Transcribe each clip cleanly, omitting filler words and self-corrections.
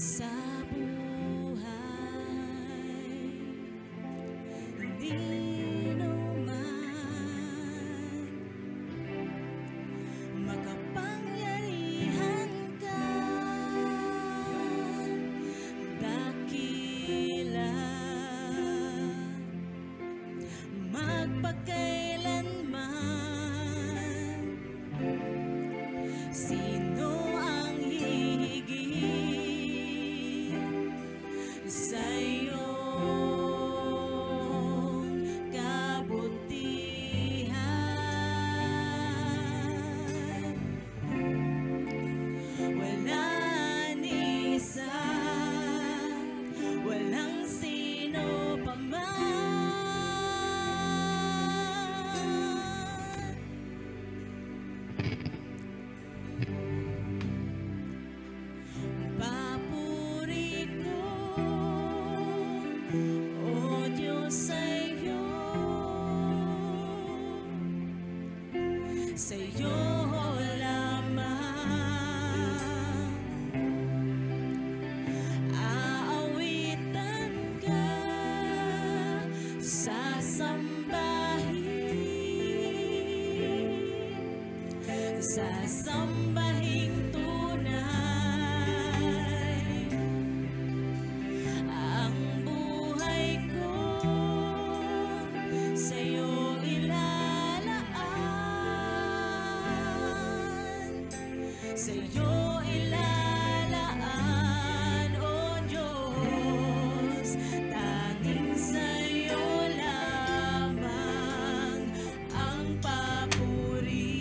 sa buhay. Hindi naman makapangyarihan ka, dakila, magpakailanman. Sino ang hihigit sa iyong kabutihan? Wala ni isa, walang sino pa man. Papuri ko, O Diyos, sa'yo lamang aawitan ka, sasambahin tunay. Ang buhay ko sa'yo ilalaan, sa'yo ilalaan, O Diyos. Tanging sa'yo lamang ang papuri.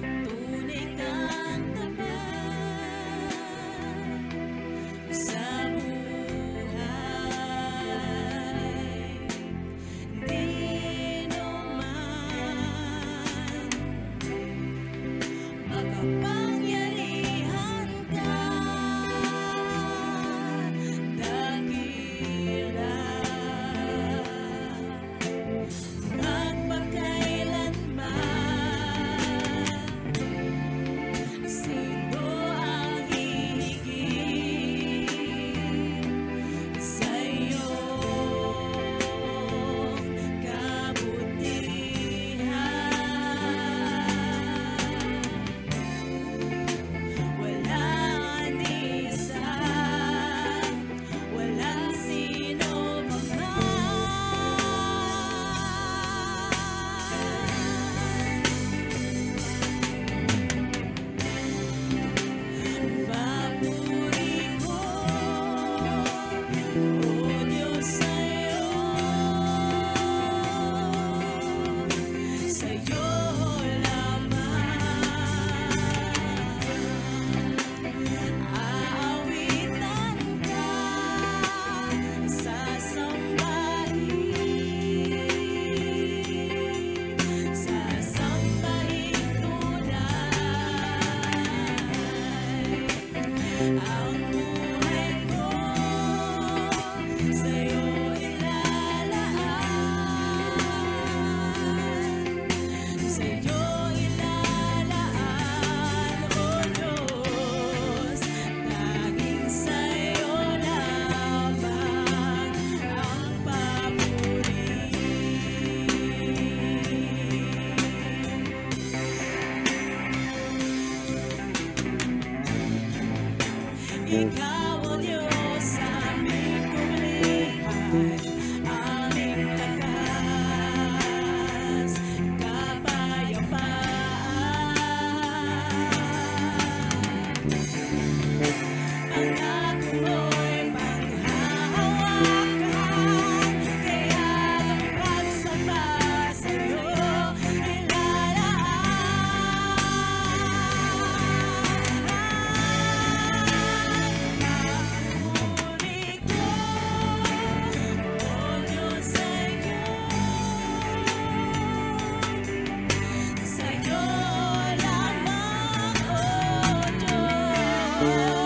Tunay kang tapat sa buhay. Di naman makapangyarihan ka, dakila, magpakailanman. Sino ang hihigit sa iyong kabutihan? Wala ni isa, walang sino pa man. Papuri ko, O Diyos, sa'yo lamang aawitan ka, sasambahin tunay. Ang buhay ko sa'yo ilalaan, sa'yo ilalaan, O Diyos. Tanging sa'yo lamang ang papuri. Ikaw, O Diyos, aming kumalihan, aming lakas, kapayapaan. Pangako mo'y panghahawakan, kaya't ang pagsamba sa'yo ilalaan. Sa'yo lamang, O Diyos.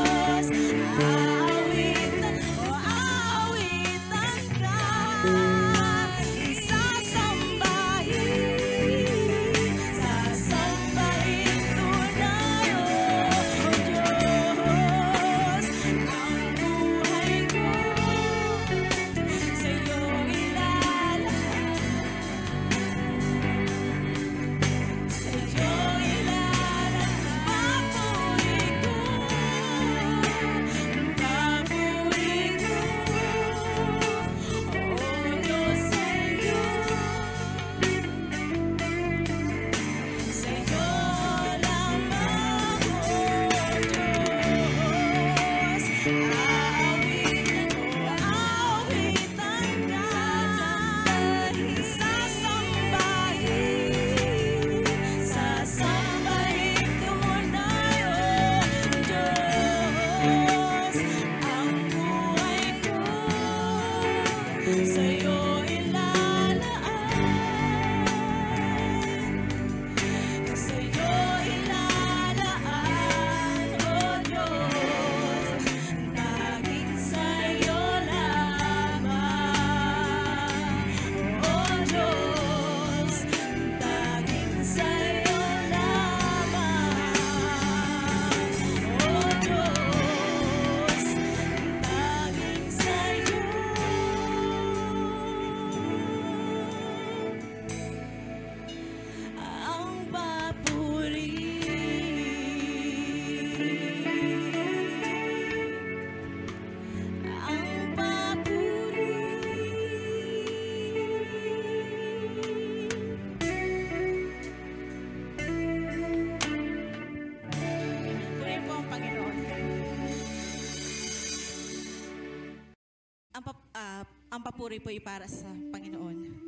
Ang papuri po ay para sa Panginoon.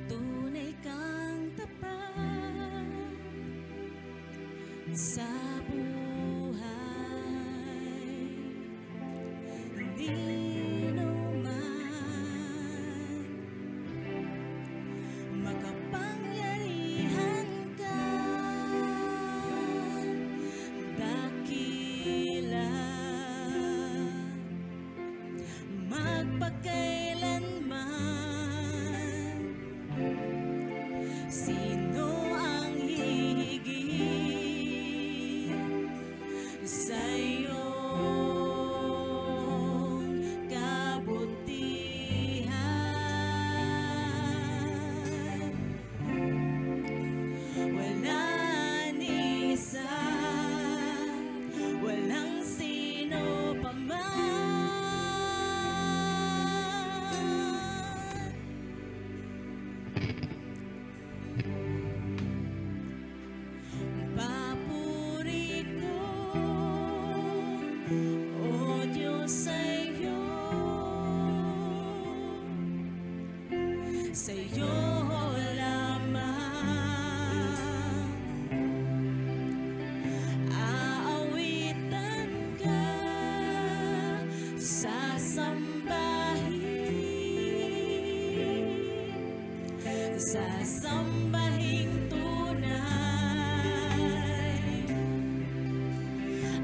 Tunay kang tapat sa buhay, hindi naman makapangyarihan ka, dakila magpakailanman. Sino ang hihigit sa iyong kabutihan? Wala ni isa, walang sino pa man. Papuri ko, O Diyos, sa'yo lamang aawitan ka, sasambahin tunay.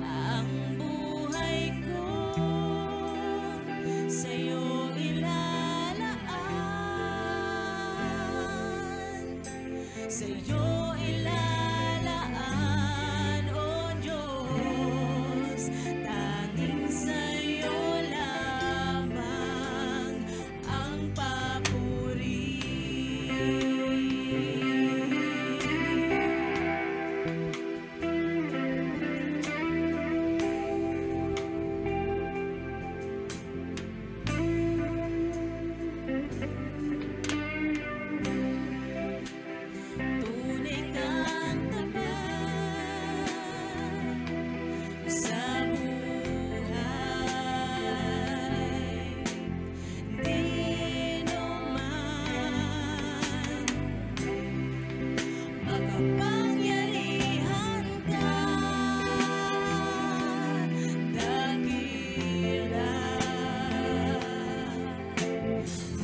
Ang buhay ko sa'yo ilalaan, sa'yo ilalaan, O Diyos. Tanging sa'yo lamang ang papuri. Tunay kang tapat sa buhay, di naman makapangyarihan ka, dakila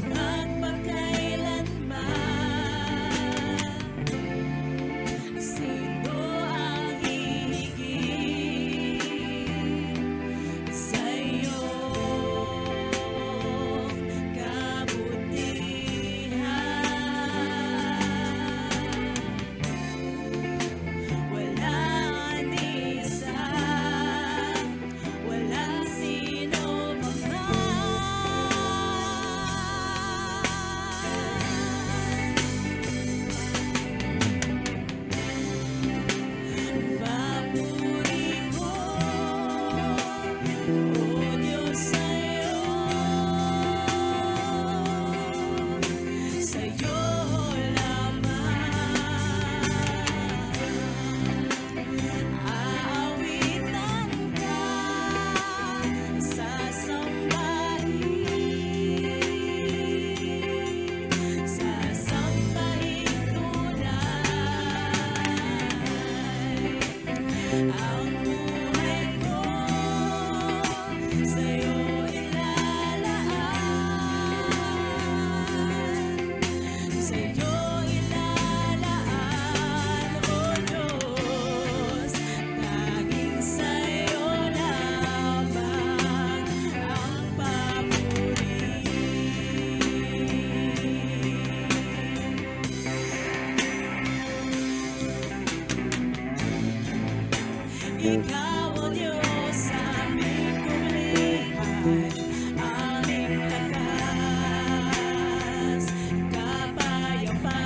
magpakailanman. Sino ang hihigit sa iyong kabutihan? Wala ni isa, walang sino pa man. Papuri ko, O Diyos, sa'yo lamang aawitan ka, sasambahin tunay. Ang buhay ko sa'yo ilalaan, sa'yo ilalaan, O Diyos. Tanging sa'yo lamang ang papuri. Ikaw, O Diyos, aming kulihan, aming lakas, kapayapaan.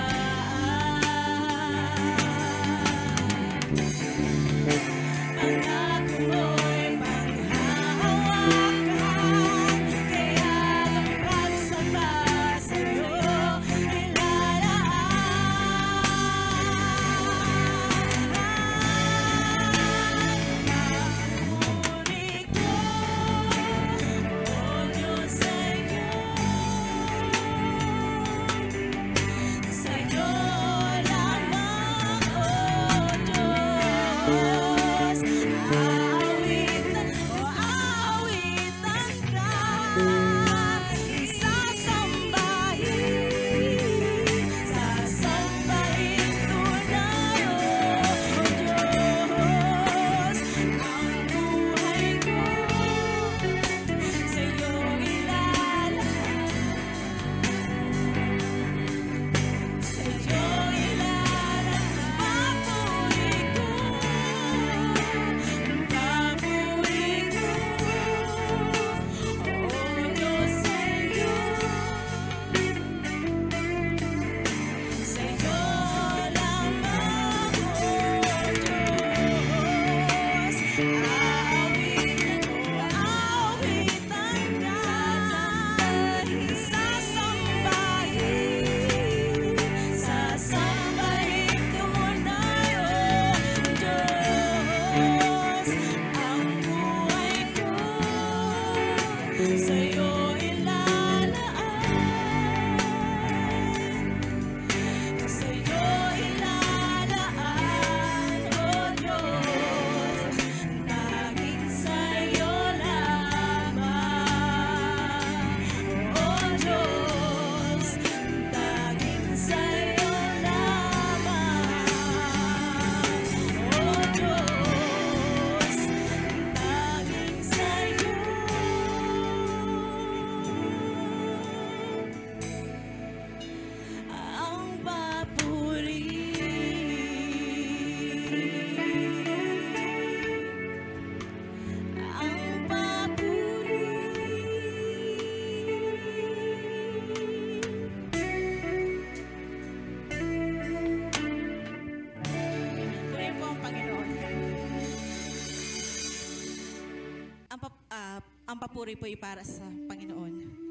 papuri po ay para sa Panginoon.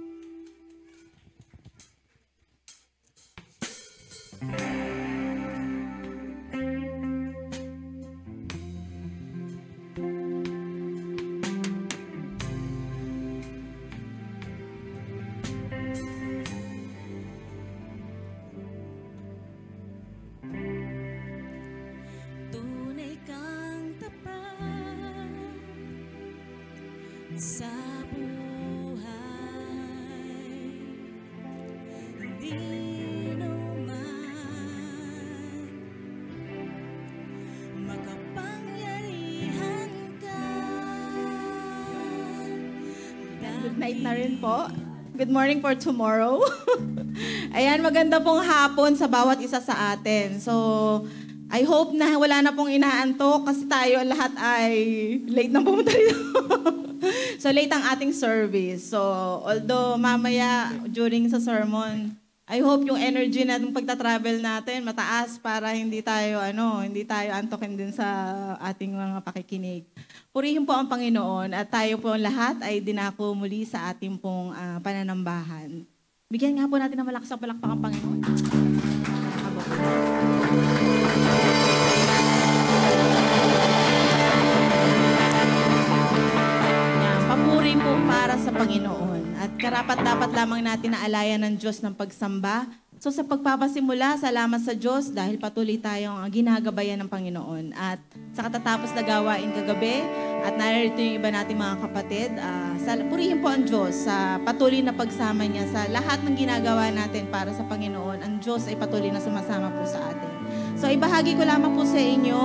Tunay kang tapat sa buhay, hindi naman makapangyarihan ka. Good night na rin po. Good morning for tomorrow. Ayan, maganda pong hapon sa bawat isa sa atin. So, I hope na wala na pong inaantok kasi tayo lahat ay late na pumunta rito. So, late ang ating service. So, although mamaya during sa sermon, I hope yung energy na ng pagta-travel natin mataas para hindi tayo antokin din sa ating mga pakikinig. Purihin po ang Panginoon at tayo po lahat ay dinako muli sa ating pong pananambahan. Bigyan nga po natin ng malakas ang palakpak ang Panginoon. Yan, papuri po para sa Panginoon. At karapat-dapat lamang natin na alayan ng Diyos ng pagsamba. So sa pagpapasimula, salamat sa Diyos dahil patuloy tayong ginagabayan ng Panginoon. At sa katatapos na gawain kagabi, at narito yung iba nating mga kapatid, purihin po ang Diyos sa patuloy na pagsama niya sa lahat ng ginagawa natin para sa Panginoon. Ang Diyos ay patuloy na sumasama po sa atin. So ibahagi ko lamang po sa inyo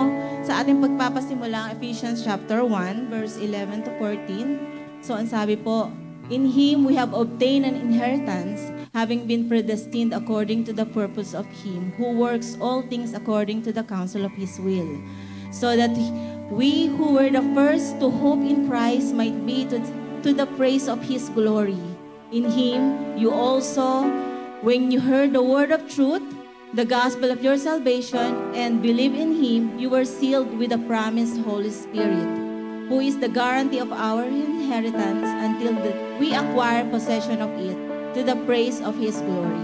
sa ating pagpapasimula ang Ephesians chapter 1, verse 11 to 14. So ang sabi po, "In Him we have obtained an inheritance, having been predestined according to the purpose of Him who works all things according to the counsel of His will, so that we who were the first to hope in Christ might be to the praise of His glory. In Him you also, when you heard the word of truth, the gospel of your salvation, and believe in Him, you were sealed with the promised Holy Spirit, who is the guarantee of our inheritance until we acquire possession of it, to the praise of His glory."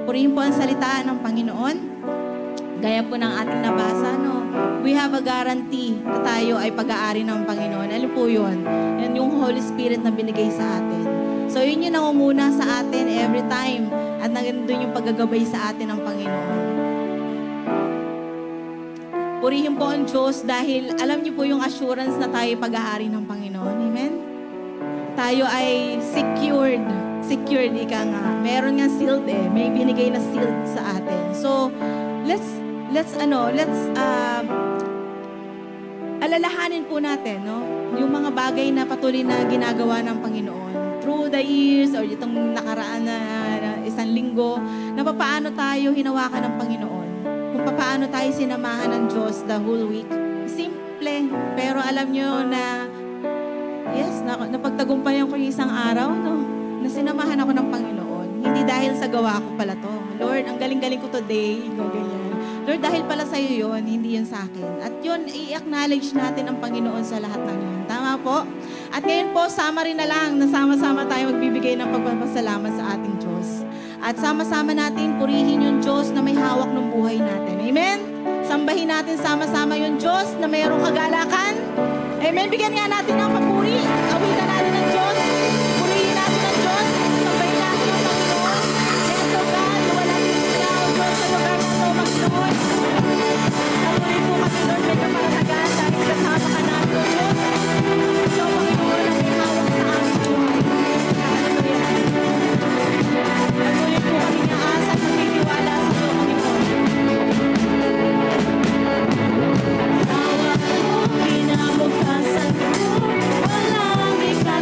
Purihin po ang salita ng Panginoon. Gaya po ng ating nabasa, no? We have a guarantee na tayo ay pag-aari ng Panginoon. Ano po yun? Yan yung Holy Spirit na binigay sa atin. So yun yung nangunguna sa atin every time. At nandun yung paggagabay sa atin ng Panginoon. Purihin po ang Diyos dahil alam niyo po yung assurance na tayo pag-aari ng Panginoon. Amen? Tayo ay secured. Secured, ika nga. Meron nga sealed may binigay na sealed sa atin. So, let's alalahanin po natin, no? Yung mga bagay na patuloy na ginagawa ng Panginoon through the years or itong nakaraan na isang linggo, na paano tayo hinawakan ng Panginoon. Kung paano tayo sinamahan ng Diyos the whole week. Simple, pero alam nyo na yes, napagtagumpayan ko yung isang araw, no? Na sinamahan ako ng Panginoon. Hindi dahil sa gawa ko pala to. Lord, ang galing-galing ko today. Ganyan. Lord, dahil pala sa'yo yun, hindi yun sa akin. At yun, i-acknowledge natin ang Panginoon sa lahat ng yun. Tama po? At ngayon po, sama rin na lang na sama-sama tayo magbibigay ng pagpapasalamat sa ating Diyos. At sama-sama natin purihin yung Diyos na may hawak ng buhay natin. Amen? Sambahin natin sama-sama yung Diyos na mayroong kagalakan. Amen? Bigyan nga natin ng papuri. Awitan natin ng Diyos. Purihin natin ng Diyos. Sambahin natin ang Panginoon. Yes, O God, wala din niya, O Diyos, sa lugar na ito, Panginoon. Namunin po kami, Lord, may kaparatagan dahil kasama ka namin, O Diyos. Ito, Panginoon, ang may hawak sa aming buhay. Hallelujah. Namunin po kami ng asa at magtitiwala sa iyo, Panginoon. Bawat pinabugtasan ko, walang ikaw.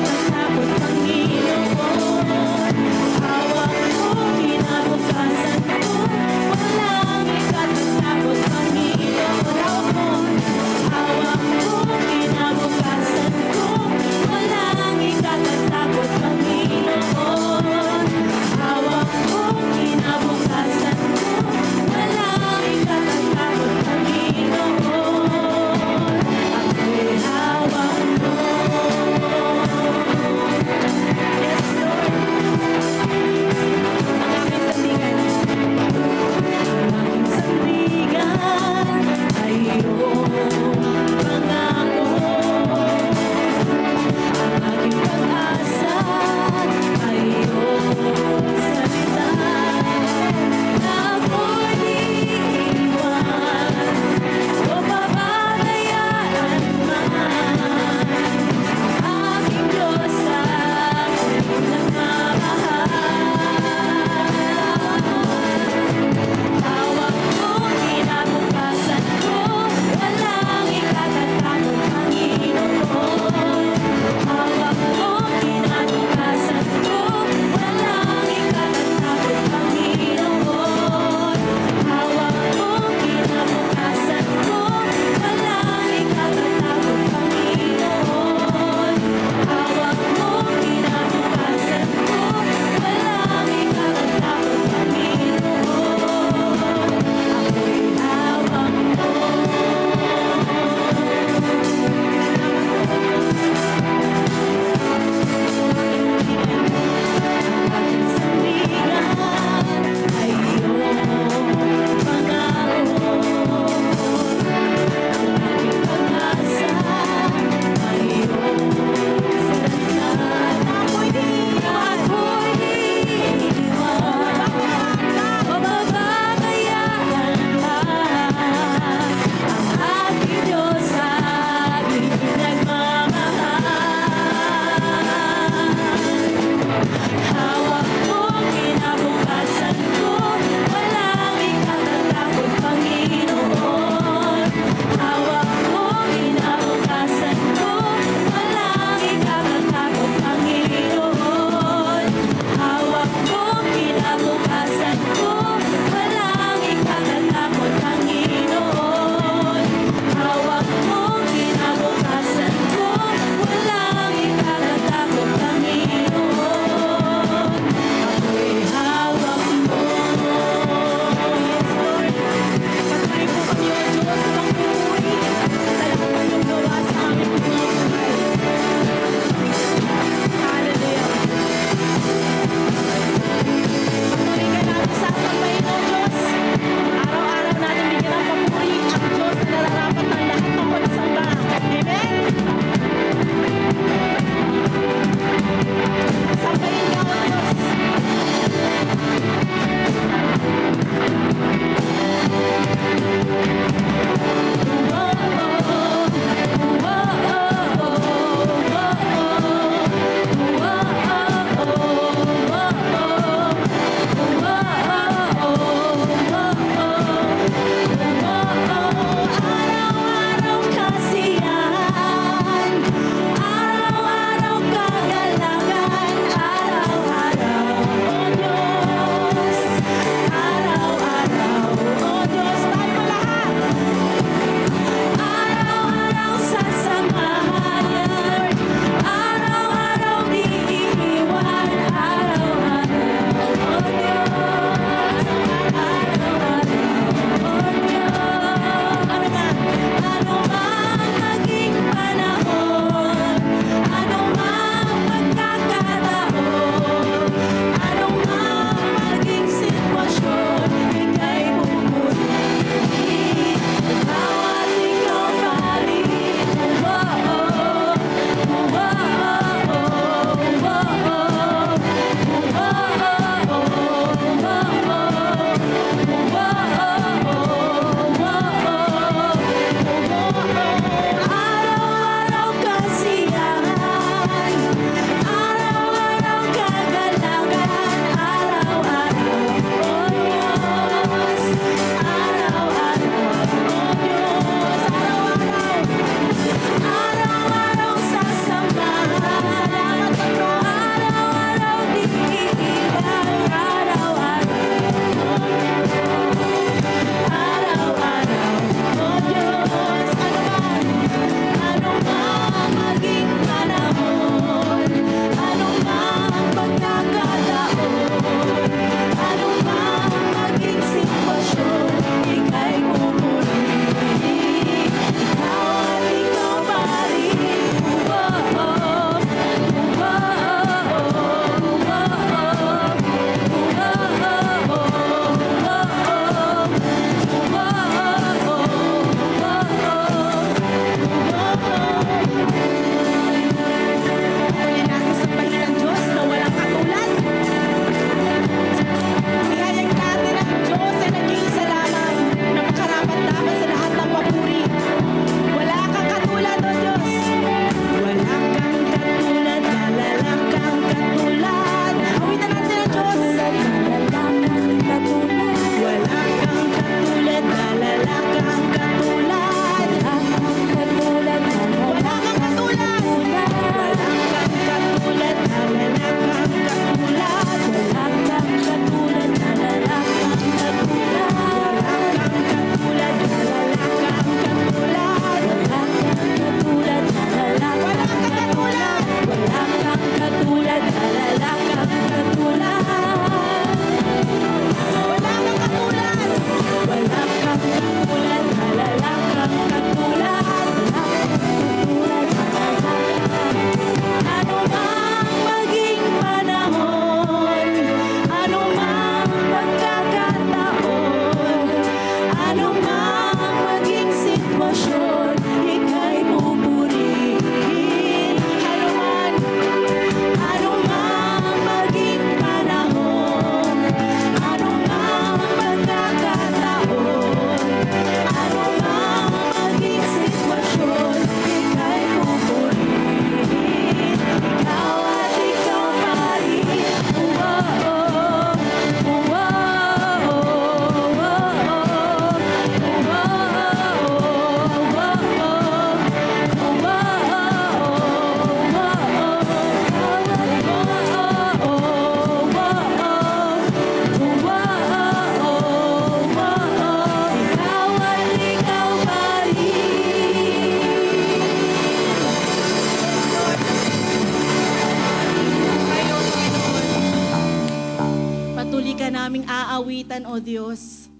pamamagitan, O Diyos.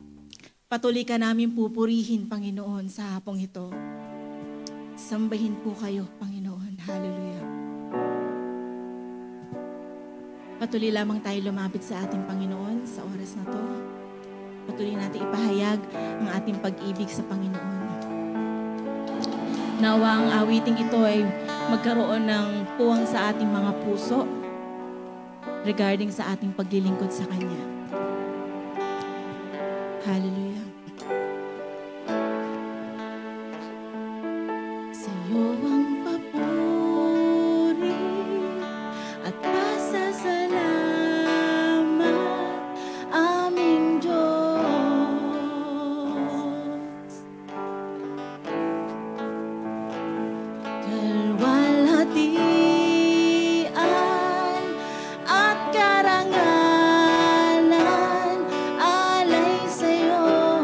Patuloy ka namin pupurihin, Panginoon, sa hapong ito. Sambahin po kayo, Panginoon. Hallelujah. Patuloy lamang tayo lumapit sa ating Panginoon sa oras na to. Patuloy natin ipahayag ang ating pag-ibig sa Panginoon. Nawa ang awiting ito ay magkaroon ng puwang sa ating mga puso regarding sa ating paglilingkod sa Kanya. Hallelujah. Sa iyo ang papuri at pasasalamat, aming Diyos. Kalwalhatian at karangalan alay sa iyo.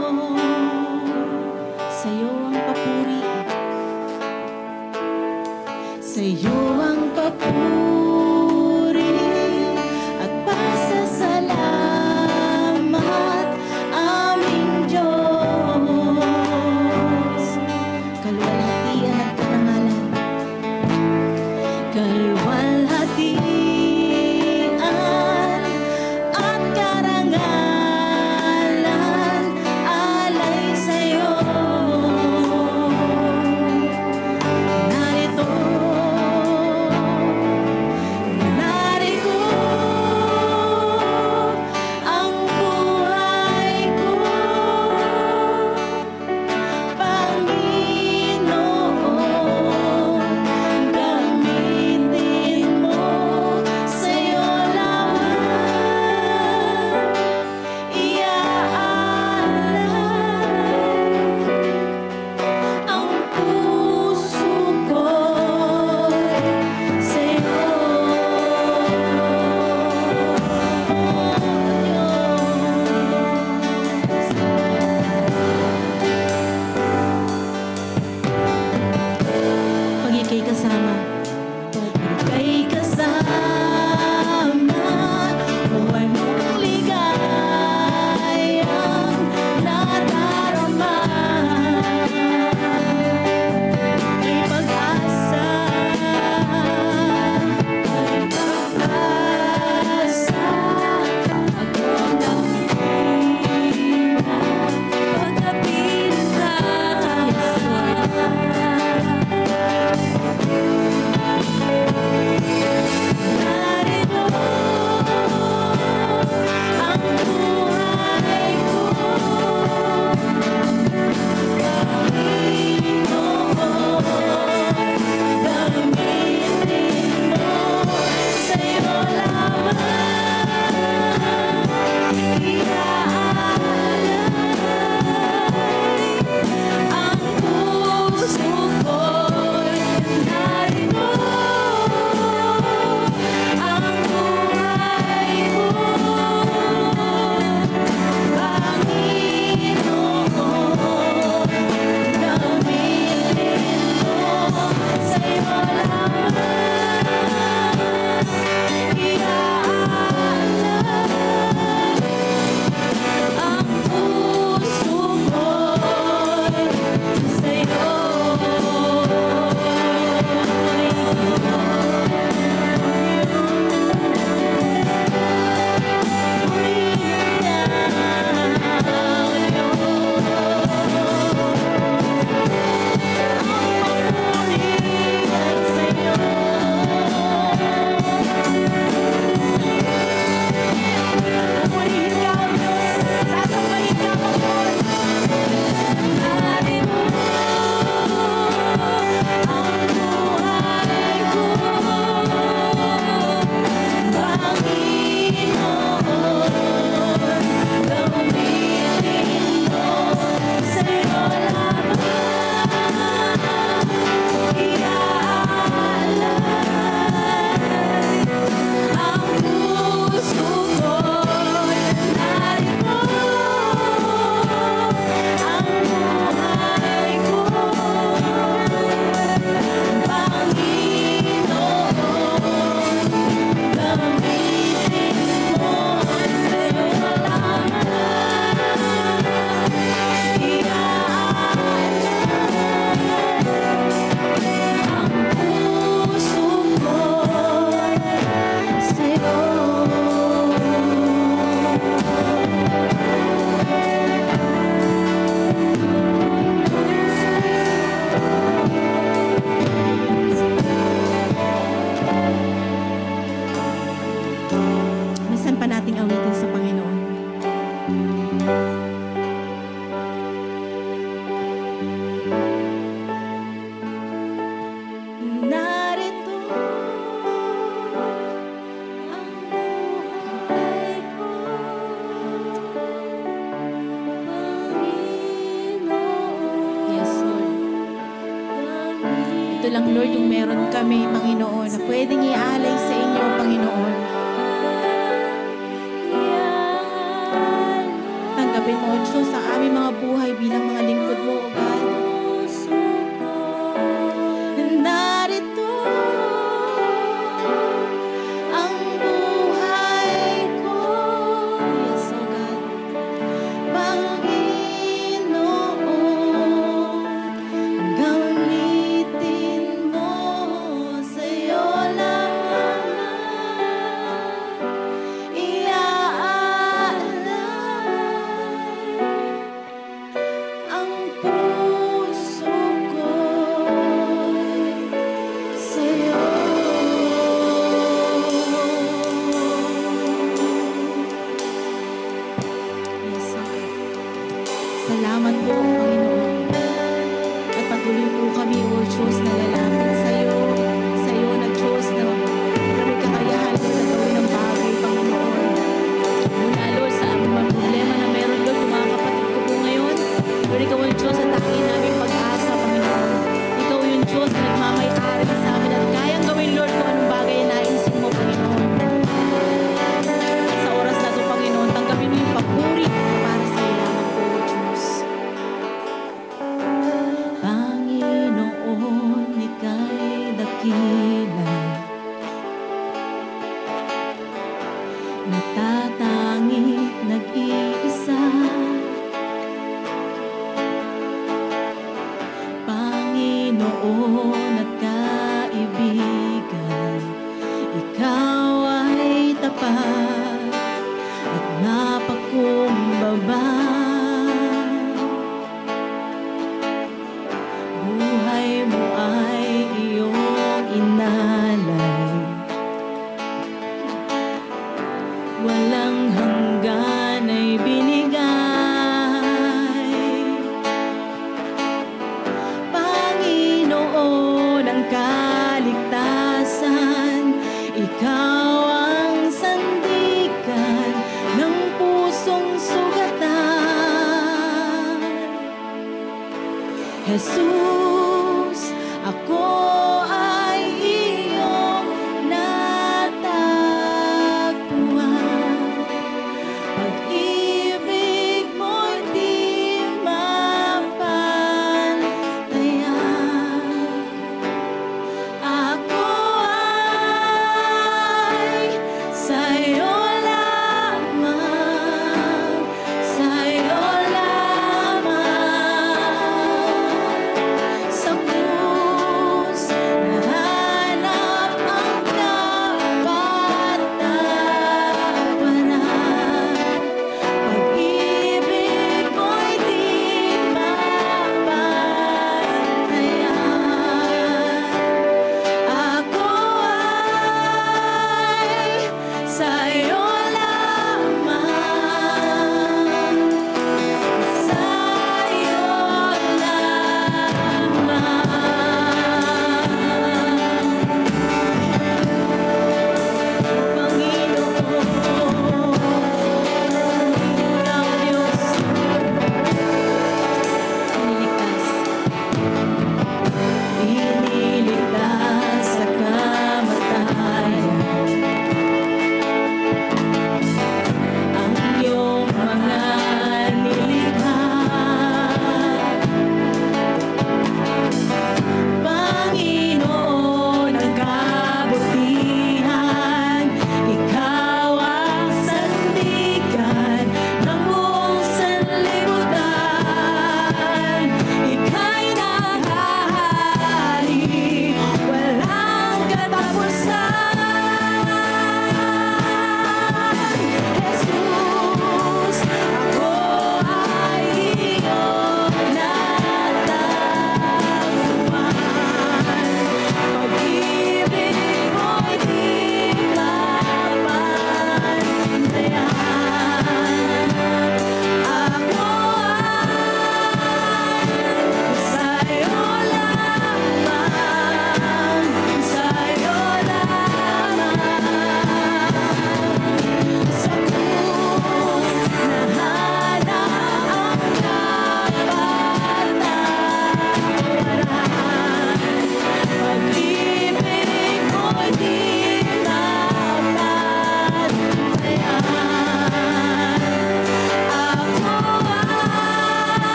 Ito lang, Lord, yung meron kami, Panginoon, na pwedeng ialay sa inyo, Panginoon. Tanggapin mo, O Diyos, ang aming mga buhay bilang mga lingkod mo, O God. Narito ang buhay ko. Yes, O God. Panginoon, gamitin mo, sa'yo lang iaalay ang puso ko sa'yo. Yes, okay. Salamat po, Panginoon. At patuloy po kami, O Diyos, na lalapit sa'yo. Sa'yo na Diyos na kami kakayahan na gawin ang bagay, Panginoon. Mula, Lord, sa aming mga problema na meron, Lord, yung mga kapatid ko po ngayon. Lord, ikaw ang Diyos at tanging namin pag-asa, Panginoon. Ikaw yung Diyos na nagmamay-ari sa amin at kayang gawin, Lord, kung anong bagay na naisin mo, Panginoon. At sa oras na ito, Panginoon, tanggapin mo yung papuri para sa iyo lamang po, O Diyos. Panginoon, ika'y dakila, natatangik nag-iisa. Panginoon at kaibigan, ikaw ay tapat at napakumbaba. Buhay mo ay iyong inalay, walang hanggan ay binigay. Panginoon ang kaligtasan, ikaw ang sandigan ng pusong sugatan. Jesus, ako ay iyong natagpuan. Pag-ibig mo'y di mapantayan. Ako ay sa'yo lamang, sa'yo lamang. Sa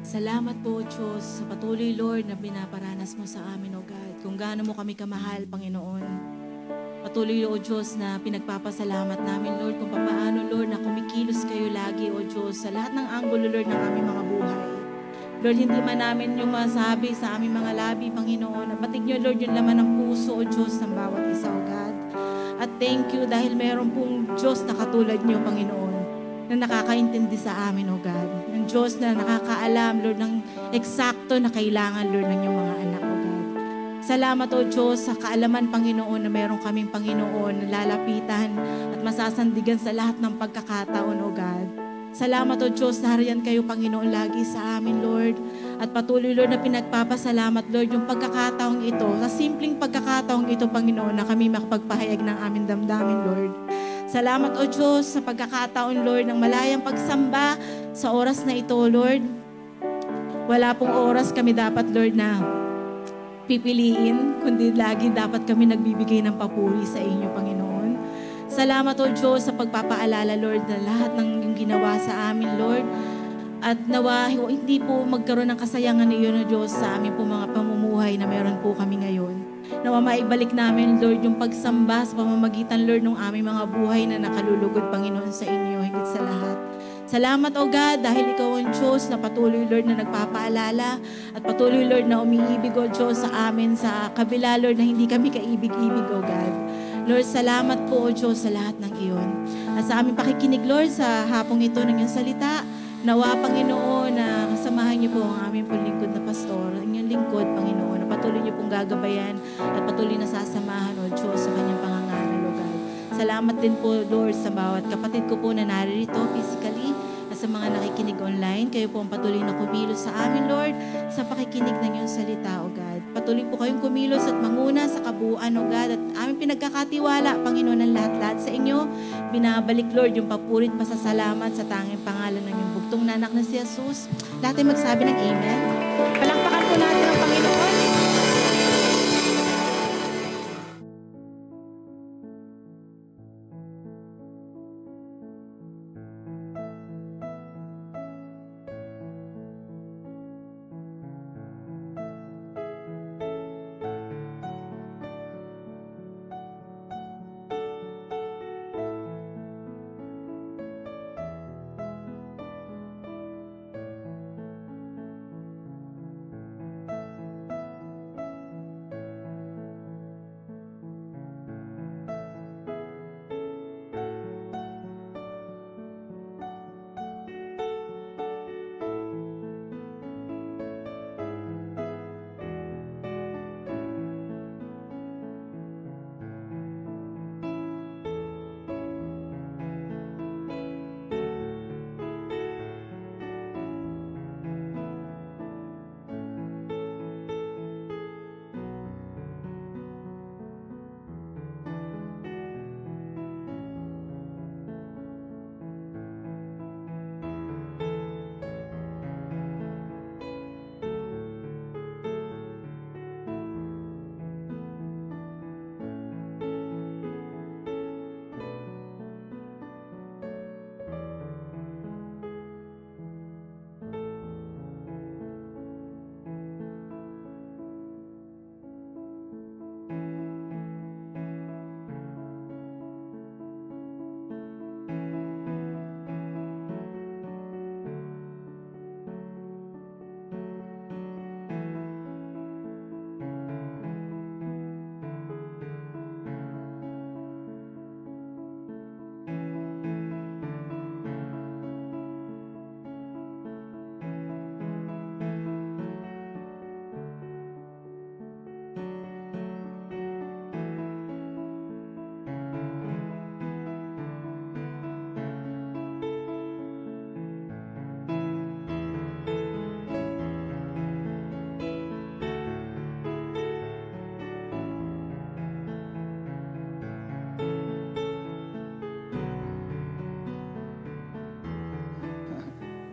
Salamat po, Diyos, sa patuloy, Lord, na binaparanas mo sa amin, O God. Kung gaano mo kami kamahal, Panginoon. Patuloy, O Diyos, na pinagpapasalamat namin, Lord, kung paano, Lord, na kumikilos kayo lagi, O Diyos, sa lahat ng anggulo, Lord, ng aming mga buhay. Lord, hindi man namin yung masabi sa aming mga labi, Panginoon. Nabatig niyo, Lord, yung laman ng puso, O Diyos, ng bawat isa, O God. At thank you dahil meron pong Diyos na katulad niyo, Panginoon, na nakakaintindi sa amin, O God. Ng Diyos na nakakaalam, Lord, ng eksakto na kailangan, Lord, ng iyong mga anak, O God. Salamat, O Diyos, sa kaalaman, Panginoon, na meron kaming, Panginoon, na lalapitan at masasandigan sa lahat ng pagkakataon, O God. Salamat, O Diyos, na hariyan kayo, Panginoon, lagi sa amin, Lord. At patuloy, Lord, na pinagpapasalamat, Lord, yung pagkakataong ito, sa simpleng pagkakataong ito, Panginoon, na kami makapagpahayag ng aming damdamin, Lord. Salamat, O Diyos, sa pagkakataon, Lord, ng malayang pagsamba sa oras na ito, Lord. Wala pong oras kami dapat, Lord, na pipiliin, kundi lagi dapat kami nagbibigay ng papuri sa inyo, Panginoon. Salamat, O Diyos, sa pagpapaalala, Lord, na lahat ng yung ginawa sa amin, Lord. At nawa, hindi po magkaroon ng kasayangan niyo, O Diyos, sa amin po mga pamumuhay na meron po kami ngayon. Nawa maibalik namin, Lord, yung pagsamba sa pamamagitan, Lord, ng aming mga buhay na nakalulugod, Panginoon, sa inyo, higit sa lahat. Salamat, O God, dahil ikaw ang Diyos na patuloy, Lord, na nagpapaalala at patuloy, Lord, na umiibig, O Diyos, sa amin, sa kabila, Lord, na hindi kami kaibig-ibig, O God. Lord, salamat po, O Diyos, sa lahat ng iyon. At sa aming pakikinig, Lord, sa hapong ito ng iyong salita, nawa, Panginoon, na kasamahan niyo po ang aming lingkod na pastor, ang inyong lingkod, Panginoon, na patuloy niyo pong gagabayan at patuloy na sasamahan, O Diyos, sa kanyang pangangaral, O God. Salamat din po, Lord, sa bawat kapatid ko po na naririto physically at sa mga nakikinig online. Kayo po ang patuloy na kumilos sa amin, Lord, sa pakikinig ng iyong salita, O God. Patuloy po kayong kumilos at manguna sa kabuuan, O God, at aming pinagkakatiwala, Panginoon, ng lahat-lahat sa inyo. Binabalik, Lord, yung papurit pasasalamat sa tanging pangalan ng iyong bugtong na anak na si Jesus. Lahat ay magsabi ng Amen. Palakpakan po natin ang Panginoon.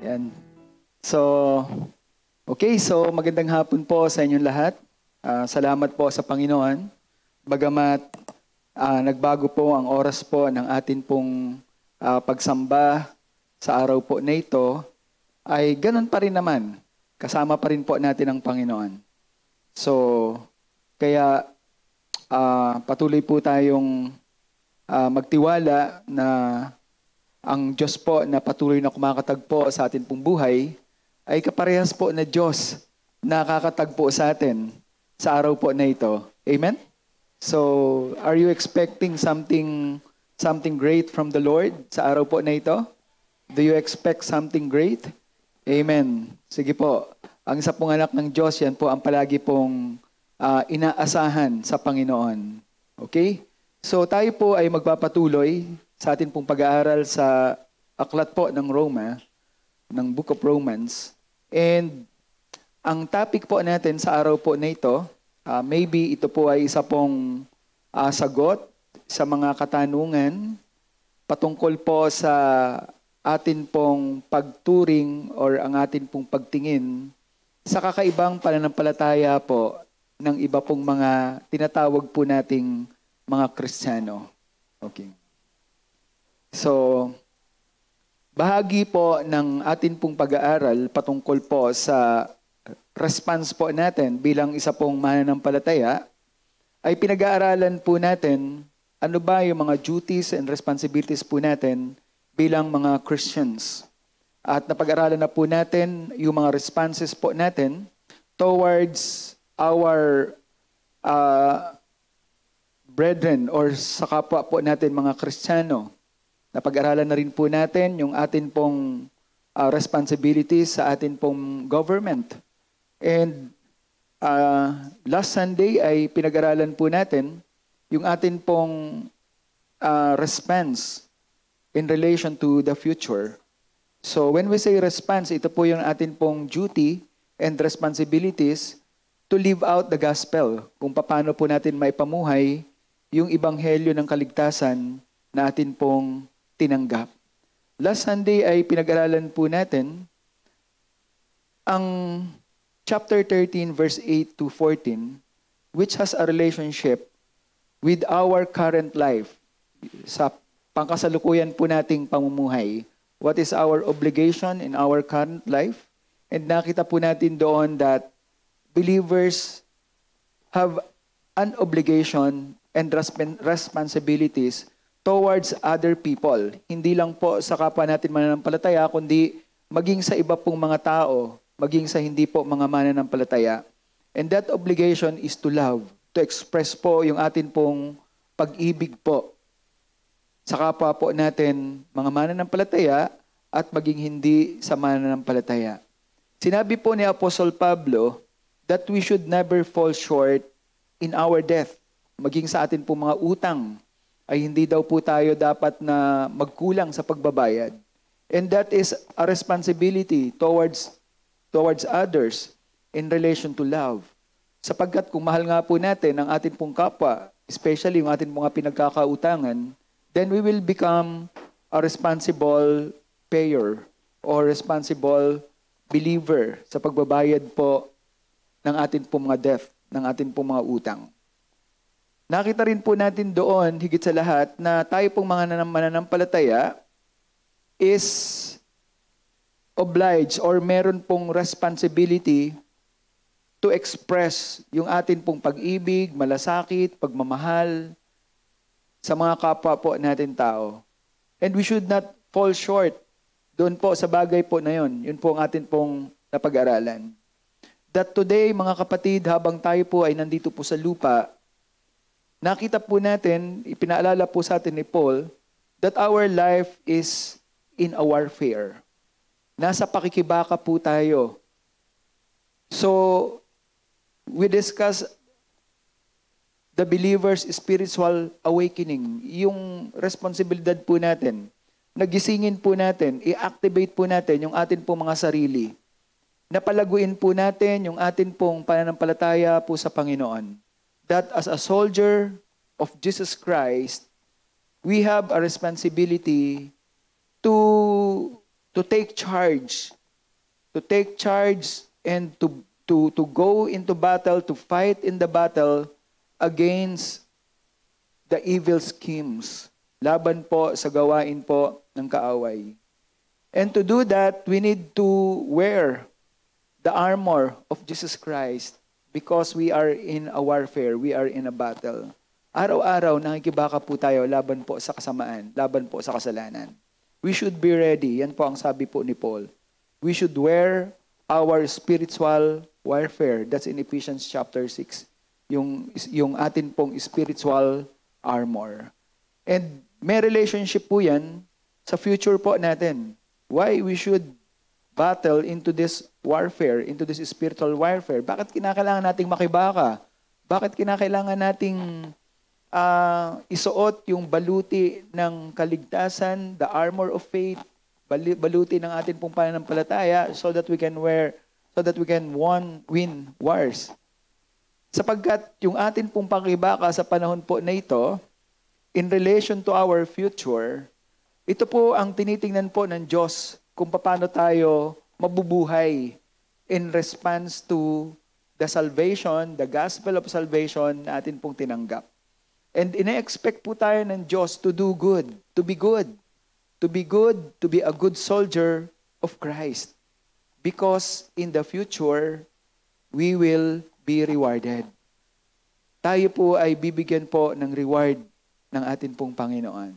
Yan. So, okay. So, magandang hapon po sa inyong lahat. Salamat po sa Panginoon. Bagamat nagbago po ang oras po ng atin pong pagsamba sa araw po na ito, ay ganun pa rin naman kasama pa rin po natin ang Panginoon. So, kaya patuloy po tayong magtiwala na ang Diyos po na patuloy na kumakatagpo sa atin pong buhay ay kaparehas po na Diyos na kakatagpo sa atin sa araw po na ito. Amen? So, are you expecting something great from the Lord sa araw po na ito? Do you expect something great? Amen. Sige po. Ang isa pong anak ng Diyos, yan po ang palagi pong inaasahan sa Panginoon. Okay? So tayo po ay magpapatuloy sa atin pong pag-aaral sa aklat po ng Roma, ng Book of Romans. And ang topic po natin sa araw po na ito, maybe ito po ay isa pong sagot sa mga katanungan patungkol po sa atin pong pagturing or ang atin pong pagtingin sa kakaibang pananampalataya po ng iba pong mga tinatawag po nating mga Kristiyano. Okay. So, bahagi po ng atin pong pag-aaral patungkol po sa response po natin bilang isa pong mananampalataya ay pinag-aaralan po natin ano ba yung mga duties and responsibilities po natin bilang mga Christians. At napag-aralan na po natin yung mga responses po natin towards our brethren or sa kapwa po natin mga Kristiyano. Napag-aralan na rin po natin yung atin pong responsibilities sa atin pong government. And last Sunday ay pinag-aralan po natin yung atin pong response in relation to the future. So when we say response, ito po yung atin pong duty and responsibilities to live out the gospel. Kung paano po natin maipamuhay yung ebanghelyo ng kaligtasan na atin pong tinanggap. Last Sunday ay pinag-aralan po natin ang chapter 13 verse 8 to 14 which has a relationship with our current life sa pangkasalukuyan po nating pamumuhay. What is our obligation in our current life? And nakita po natin doon that believers have an obligation and responsibilities towards other people. Hindi lang po sa kapwa natin mananampalataya, kundi maging sa iba pong mga tao, maging sa hindi po mga mananampalataya. And that obligation is to love, to express po yung atin pong pag-ibig po sa kapwa po natin mga mananampalataya at maging hindi sa mananampalataya. Sinabi po ni Apostle Pablo that we should never fall short in our death. Maging sa atin po mga utang ay hindi daw po tayo dapat na magkulang sa pagbabayad. And that is a responsibility towards others in relation to love. Sapagkat kung mahal nga po natin ang atin pong kapwa, especially yung atin pong pinagkakautangan, then we will become a responsible payer or responsible believer sa pagbabayad po ng atin pong mga debt, ng atin pong mga utang. Nakita rin po natin doon, higit sa lahat, na tayo pong mga mananampalataya is obliged or meron pong responsibility to express yung atin pong pag-ibig, malasakit, pagmamahal sa mga kapwa po natin tao. And we should not fall short doon po sa bagay po na yun. Yun po ang atin pong napag-aralan. That today, mga kapatid, habang tayo po ay nandito po sa lupa, nakita po natin, ipinaalala po sa atin ni Paul, that our life is in a warfare. Nasa pakikibaka po tayo. So, we discuss the believer's spiritual awakening, yung responsibilidad po natin, nagisingin po natin, i-activate po natin yung atin pong mga sarili. Napalaguin po natin yung atin pong pananampalataya po sa Panginoon. That as a soldier of Jesus Christ, we have a responsibility to take charge. To take charge and to go into battle, to fight in the battle against the evil schemes. Laban po sa gawain po ng kaaway. And to do that, we need to wear the armor of Jesus Christ because we are in a warfare, we are in a battle. Araw-araw, nakikibaka po tayo laban po sa kasamaan, laban po sa kasalanan. We should be ready. Yan po ang sabi po ni Paul. We should wear our spiritual warfare. That's in Ephesians chapter 6. Yung atin pong spiritual armor. And may relationship po yan sa future po natin. Why we should battle into this warfare, into this spiritual warfare. Bakit kinakailangan nating makibaka? Bakit kinakailangan nating isuot yung baluti ng kaligtasan, the armor of faith, baluti ng ating pong pananampalataya so that we can win wars. Sapagkat yung atin pong pakibaka sa panahon po na ito, in relation to our future, ito po ang tinitingnan po ng Diyos kung paano tayo mabubuhay in response to the salvation, the gospel of salvation na atin pong tinanggap. And ina-expect po tayo ng Diyos to do good, to be good, to be good, to be a good soldier of Christ. Because in the future, we will be rewarded. Tayo po ay bibigyan po ng reward ng atin pong Panginoon.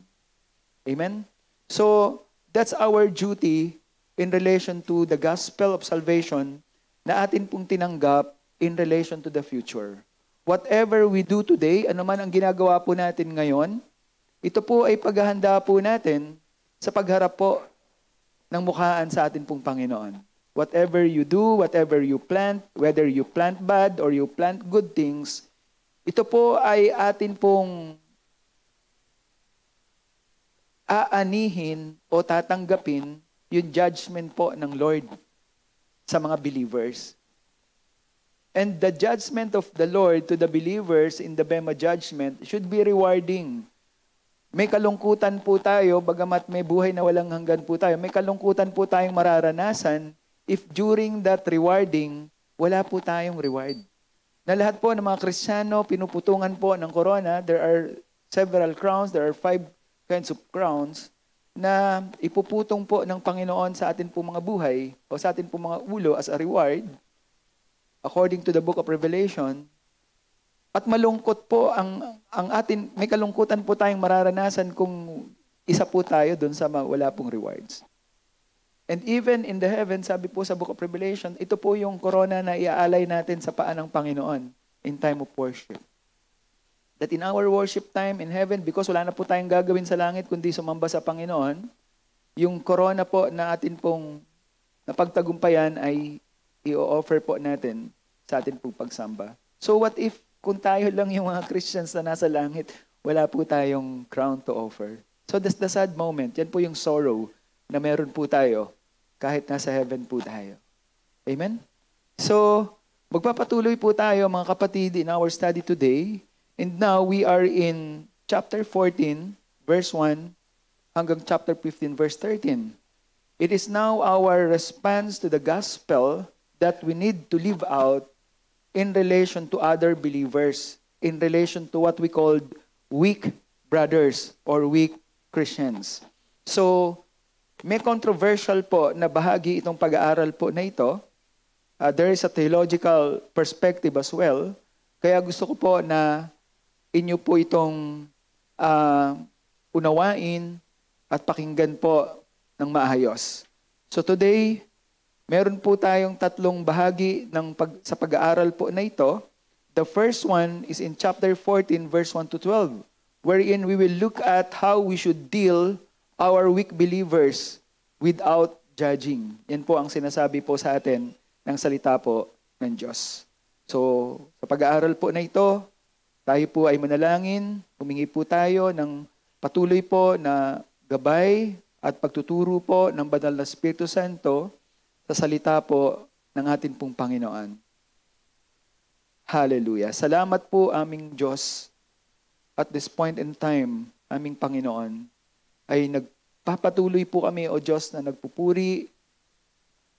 Amen? So, that's our duty in relation to the gospel of salvation na atin pong tinanggap in relation to the future. Whatever we do today, ano man ang ginagawa po natin ngayon, ito po ay paghahanda po natin sa pagharap po ng mukhaan sa atin pong Panginoon. Whatever you do, whatever you plant, whether you plant bad or you plant good things, ito po ay atin pong aanihin o tatanggapin yung judgment po ng Lord sa mga believers. And the judgment of the Lord to the believers in the Bema judgment should be rewarding. May kalungkutan po tayo, bagamat may buhay na walang hanggan po tayo, may kalungkutan po tayong mararanasan if during that rewarding, wala po tayong reward. Na lahat po ng mga Kristiyano, pinuputungan po ng corona, there are several crowns, there are 5 kinds of crowns, na ipuputong po ng Panginoon sa atin po mga buhay o sa atin po mga ulo as a reward, according to the book of Revelation. At malungkot po ang atin, may kalungkutan po tayong mararanasan kung isa po tayo doon sa wala pong rewards. And even in the heaven, sabi po sa book of Revelation, ito po yung corona na iaalay natin sa paa ng Panginoon in time of worship. That in our worship time in heaven, because wala na po tayong gagawin sa langit kundi sumamba sa Panginoon, yung corona po na atin pong napagtagumpayan ay i-offer po natin sa atin pong pagsamba. So what if kung tayo lang yung mga Christians na nasa langit, wala po tayong crown to offer? So that's the sad moment. Yan po yung sorrow na meron po tayo kahit nasa heaven po tayo. Amen? So, magpapatuloy po tayo mga kapatid in our study today. And now we are in chapter 14, verse 1 hanggang chapter 15, verse 13. It is now our response to the gospel that we need to live out in relation to other believers, in relation to what we call weak brothers or weak Christians. So, may controversial po na bahagi itong pag-aaral po na ito. There is a theological perspective as well. Kaya gusto ko po na inyo po itong unawain at pakinggan po ng maayos. So today, meron po tayong tatlong bahagi sa pag-aaral po na ito. The first one is in chapter 14, verse 1 to 12, wherein we will look at how we should deal our weak believers without judging. Yan po ang sinasabi po sa atin ng salita po ng Diyos. So, sa pag-aaral po na ito, tayo po ay manalangin, humingi po tayo ng patuloy po na gabay at pagtuturo po ng Banal na Espiritu Santo sa salita po ng ating pong Panginoon. Hallelujah. Salamat po aming Diyos. At this point in time, aming Panginoon, ay nagpapatuloy po kami, O Diyos, na nagpupuri.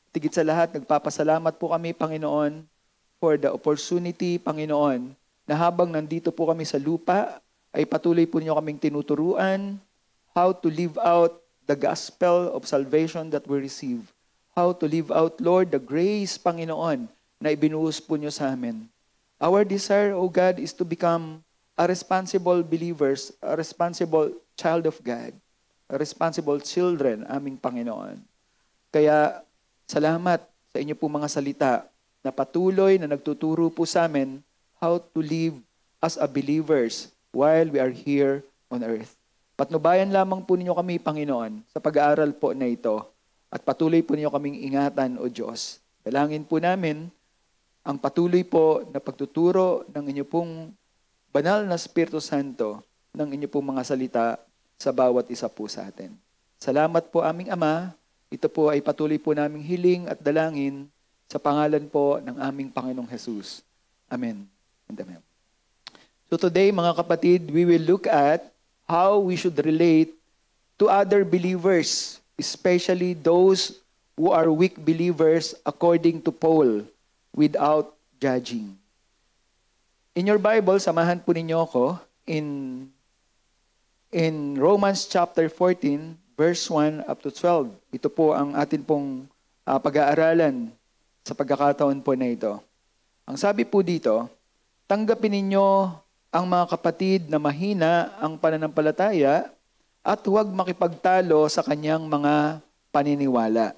Tigit sa lahat, nagpapasalamat po kami, Panginoon, for the opportunity, Panginoon, na habang nandito po kami sa lupa, ay patuloy po niyo kaming tinuturuan how to live out the gospel of salvation that we receive. how to live out, Lord, the grace, Panginoon, na ibinuhos po niyo sa amin. Our desire, O God, is to become a responsible believers, a responsible child of God, a responsible children, aming Panginoon. Kaya, salamat sa inyo po mga salita na patuloy na nagtuturo po sa amin how to live as a believers while we are here on earth. Patnubayan lamang po ninyo kami, Panginoon, sa pag-aaral po na ito at patuloy po ninyo kaming ingatan, O Diyos. Dalangin po namin ang patuloy po na pagtuturo ng inyo pong banal na Espiritu Santo ng inyo pong mga salita sa bawat isa po sa atin. Salamat po aming Ama. Ito po ay patuloy po naming hiling at dalangin sa pangalan po ng aming Panginoong Jesus. Amen and amen. So today, mga kapatid, we will look at how we should relate to other believers, especially those who are weak believers according to Paul, without judging. In your Bible, samahan po ninyo ako in Romans chapter 14, verse 1 up to 12. Ito po ang atin pong pag-aaralan sa pagkakataon po na ito. Ang sabi po dito, tanggapin ninyo ang mga kapatid na mahina ang pananampalataya at huwag makipagtalo sa kanyang mga paniniwala.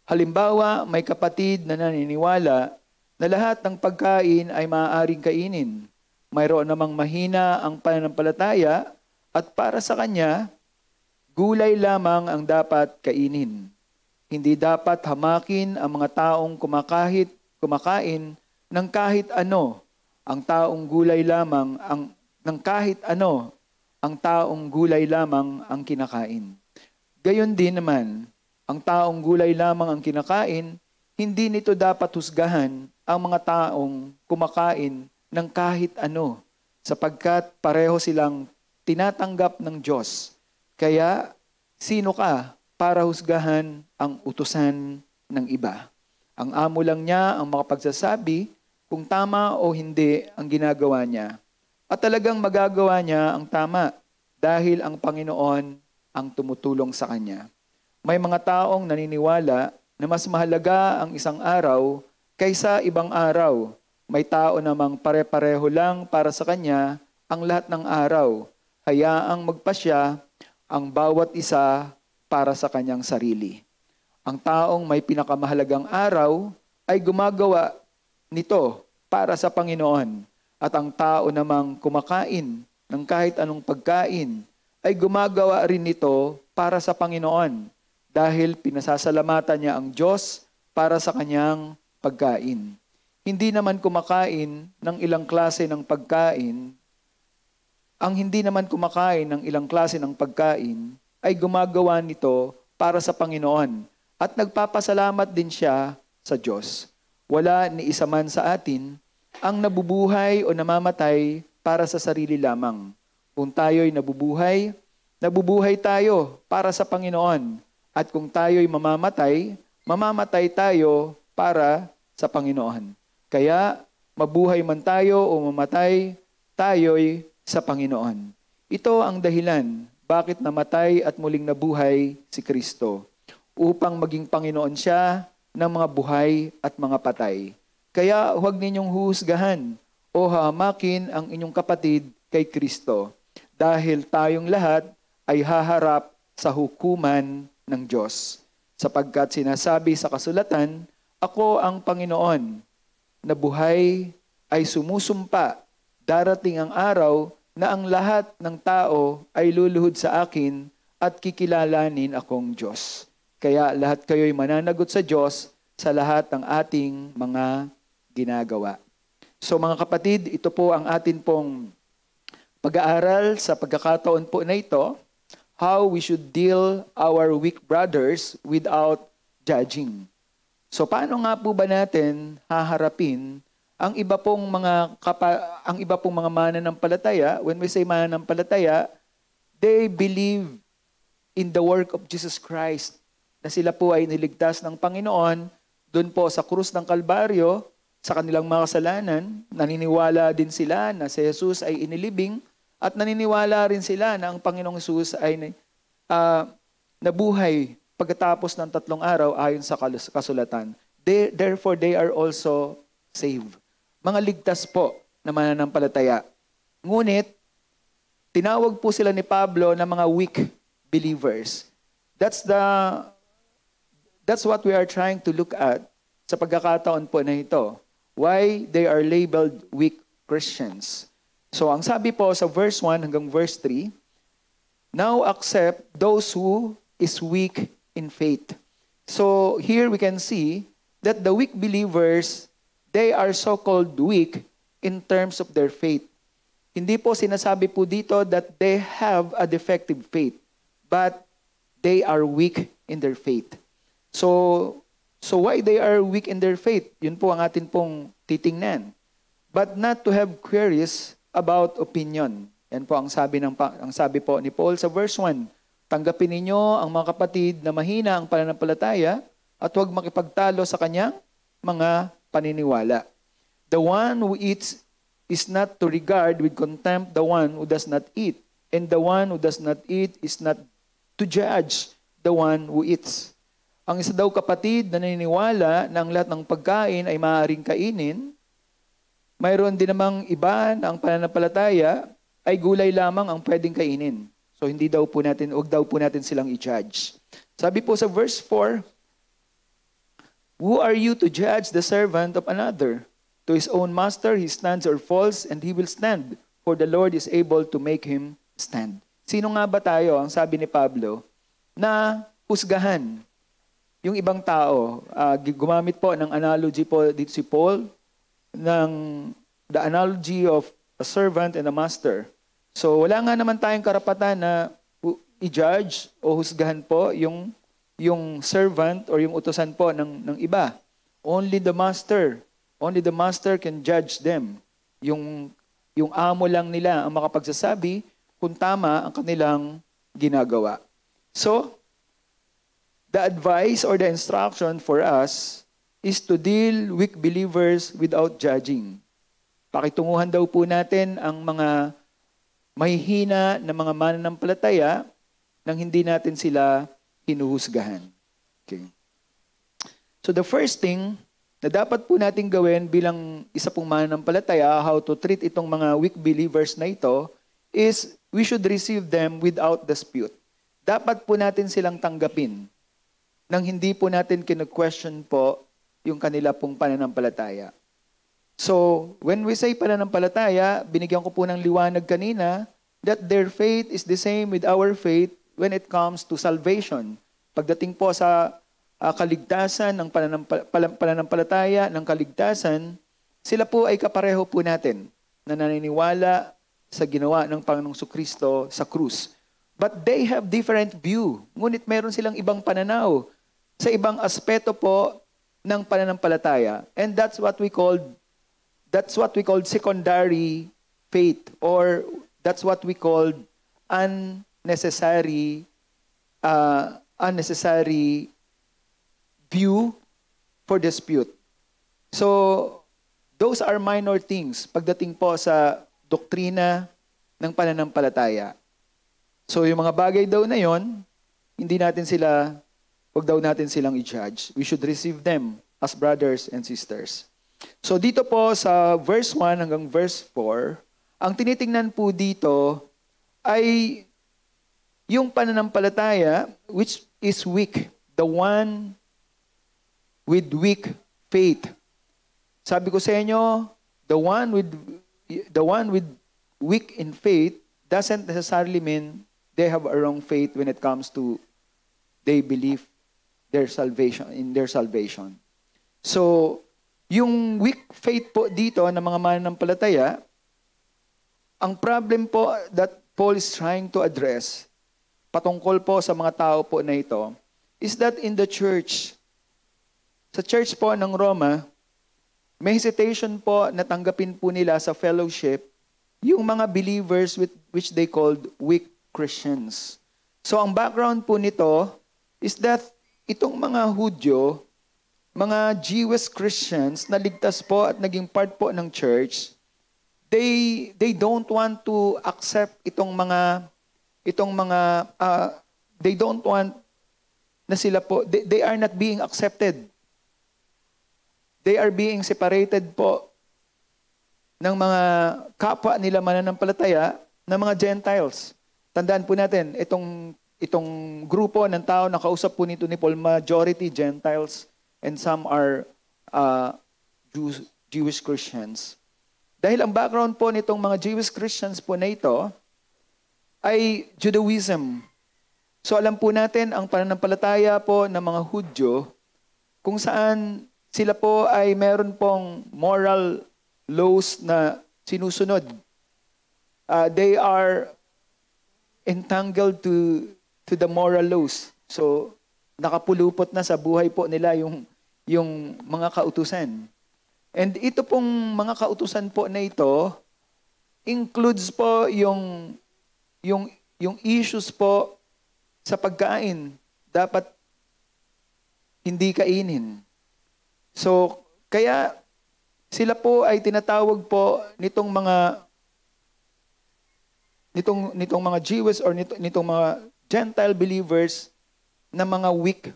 Halimbawa, may kapatid na naniniwala na lahat ng pagkain ay maaaring kainin. Mayroon namang mahina ang pananampalataya at para sa kanya, gulay lamang ang dapat kainin. Hindi dapat hamakin ang mga taong kumakain ng kahit ano. Ang taong gulay lamang ng kahit ano, ang taong gulay lamang ang kinakain. Gayon din naman, ang taong gulay lamang ang kinakain, hindi nito dapat husgahan ang mga taong kumakain ng kahit ano, sapagkat pareho silang tinatanggap ng Diyos. Kaya, sino ka para husgahan ang utusan ng iba? Ang amo lang niya ang makapagsasabi kung tama o hindi ang ginagawa niya. At talagang magagawa niya ang tama dahil ang Panginoon ang tumutulong sa kanya. May mga taong naniniwala na mas mahalaga ang isang araw kaysa ibang araw. May tao namang pare-pareho lang para sa kanya ang lahat ng araw. Hayaang magpasya ang bawat isa para sa kanyang sarili. Ang taong may pinakamahalagang araw ay gumagawa nito para sa Panginoon. At ang tao namang kumakain ng kahit anong pagkain ay gumagawa rin nito para sa Panginoon dahil pinasasalamatan niya ang Diyos para sa kanyang pagkain. Hindi naman kumakain ng ilang klase ng pagkain. Ang hindi naman kumakain ng ilang klase ng pagkain ay gumagawa nito para sa Panginoon at nagpapasalamat din siya sa Diyos. Wala ni isa man sa atin ang nabubuhay o namamatay para sa sarili lamang. Kung tayo'y nabubuhay tayo para sa Panginoon. At kung tayo'y mamamatay tayo para sa Panginoon. Kaya, mabuhay man tayo o mamatay, tayo'y sa Panginoon. Ito ang dahilan bakit namatay at muling nabuhay si Kristo. Upang maging Panginoon siya ng mga buhay at mga patay. Kaya huwag ninyong huhusgahan o hamakin ang inyong kapatid kay Kristo dahil tayong lahat ay haharap sa hukuman ng Diyos. Sapagkat sinasabi sa kasulatan, ako ang Panginoon na buhay ay sumusumpa. Darating ang araw na ang lahat ng tao ay luluhod sa akin at kikilalanin akong Diyos. Kaya lahat kayo'y mananagot sa Diyos sa lahat ng ating mga ginagawa. So mga kapatid, ito po ang atin pong pag-aaral sa pagkakataon po na ito, how we should deal our weak brothers without judging. So paano nga po ba natin haharapin ang iba pong mga mananampalataya? When we say mananampalataya, they believe in the work of Jesus Christ, na sila po ay niligtas ng Panginoon doon po sa krus ng Kalbaryo, sa kanilang mga kasalanan. Naniniwala din sila na si Jesus ay inilibing at naniniwala rin sila na ang Panginoong Jesus ay nabuhay pagkatapos ng 3 araw ayon sa kasulatan. Therefore, they are also saved. Mga ligtas po na mananampalataya. Ngunit, tinawag po sila ni Pablo na mga weak believers. That's what we are trying to look at sa pagkakataon po na ito. Why they are labeled weak Christians. So, ang sabi po sa verse 1 hanggang verse 3, now accept those who is weak in faith. So, here we can see that the weak believers, they are so-called weak in terms of their faith. Hindi po sinasabi po dito that they have a defective faith, but they are weak in their faith. So why they are weak in their faith? Yun po ang atin pong titingnan. But not to have queries about opinion. Yan po ang sabi po ni Paul sa verse 1. Tanggapin ninyo ang mga kapatid na mahina ang pananampalataya at huwag makipagtalo sa kanyang mga paniniwala. The one who eats is not to regard with contempt the one who does not eat. And the one who does not eat is not to judge the one who eats. Ang isa daw kapatid na naniniwala na ang lahat ng pagkain ay maaaring kainin, mayroon din namang iba na ang pananampalataya ay gulay lamang ang pwedeng kainin. So huwag daw po natin silang i-judge. Sabi po sa verse 4, who are you to judge the servant of another? To his own master he stands or falls, and he will stand, for the Lord is able to make him stand. Sino nga ba tayo, ang sabi ni Pablo, na husgahan yung ibang tao? Gumamit po ng analogy po dito si Paul, ng the analogy of a servant and a master. So wala nga naman tayong karapatan na i-judge o husgahan po yung servant or yung utusan po ng iba. Only the master can judge them. Yung amo lang nila ang makapagsasabi kung tama ang kanilang ginagawa. So, the advice or the instruction for us is to deal with believers without judging. Pakitunguhan daw po natin ang mga mahihina na mga mananampalataya nang hindi natin sila hinuhusgahan. Okay. So the first thing na dapat po natin gawin bilang isa pong mananampalataya, how to treat itong mga weak believers na ito, is we should receive them without dispute. Dapat po natin silang tanggapin nang hindi po natin kinu-question po yung kanila pong pananampalataya. So, when we say pananampalataya, binigyan ko po ng liwanag kanina that their faith is the same with our faith when it comes to salvation. Pagdating po sa kaligtasan ng pananampalataya ng kaligtasan, sila po ay kapareho po natin na naniniwala sa ginawa ng Panginoong Kristo sa krus. But they have different view. Ngunit meron silang ibang pananaw sa ibang aspeto po ng pananampalataya. And that's what we call secondary faith, or that's what we call unnecessary view for dispute. So, those are minor things pagdating po sa doktrina ng pananampalataya. So, yung mga bagay daw na yon, huwag daw natin silang i-judge. We should receive them as brothers and sisters. So dito po sa verse 1 hanggang verse 4, ang tinitingnan po dito ay yung pananampalataya which is weak, the one with weak faith. Sabi ko sa inyo, the one with weak in faith doesn't necessarily mean they have a wrong faith when it comes to they believe their salvation. So, yung weak faith po dito ng mga mananampalataya, ang problem po that Paul is trying to address, patungkol po sa mga tao po na ito, is that in the church, sa church po ng Roma, may hesitation po na tanggapin po nila sa fellowship yung mga believers which they called weak Christians. So ang background po nito is that itong mga Hudyo, mga Jewish Christians na ligtas po at naging part po ng church, they don't want to accept they don't want na sila po, they are not being accepted. They are being separated po ng mga kapwa nila mananampalataya ng mga Gentiles. Tandaan po natin, itong grupo ng tao na kausap po nito ni Paul, majority Gentiles and some are Jewish Christians. Dahil ang background po nitong mga Jewish Christians po na ito ay Judaism. So alam po natin ang pananampalataya po ng mga Hudyo kung saan sila po ay meron pong moral laws na sinusunod. They are entangled to the moral laws. So nakapulupot na sa buhay po nila yung mga kautusan. And ito pong mga kautusan po na ito includes po yung issues po sa pagkain. Dapat hindi kainin. So, kaya sila po ay tinatawag po nitong mga Jewish or nitong mga Gentile believers na mga weak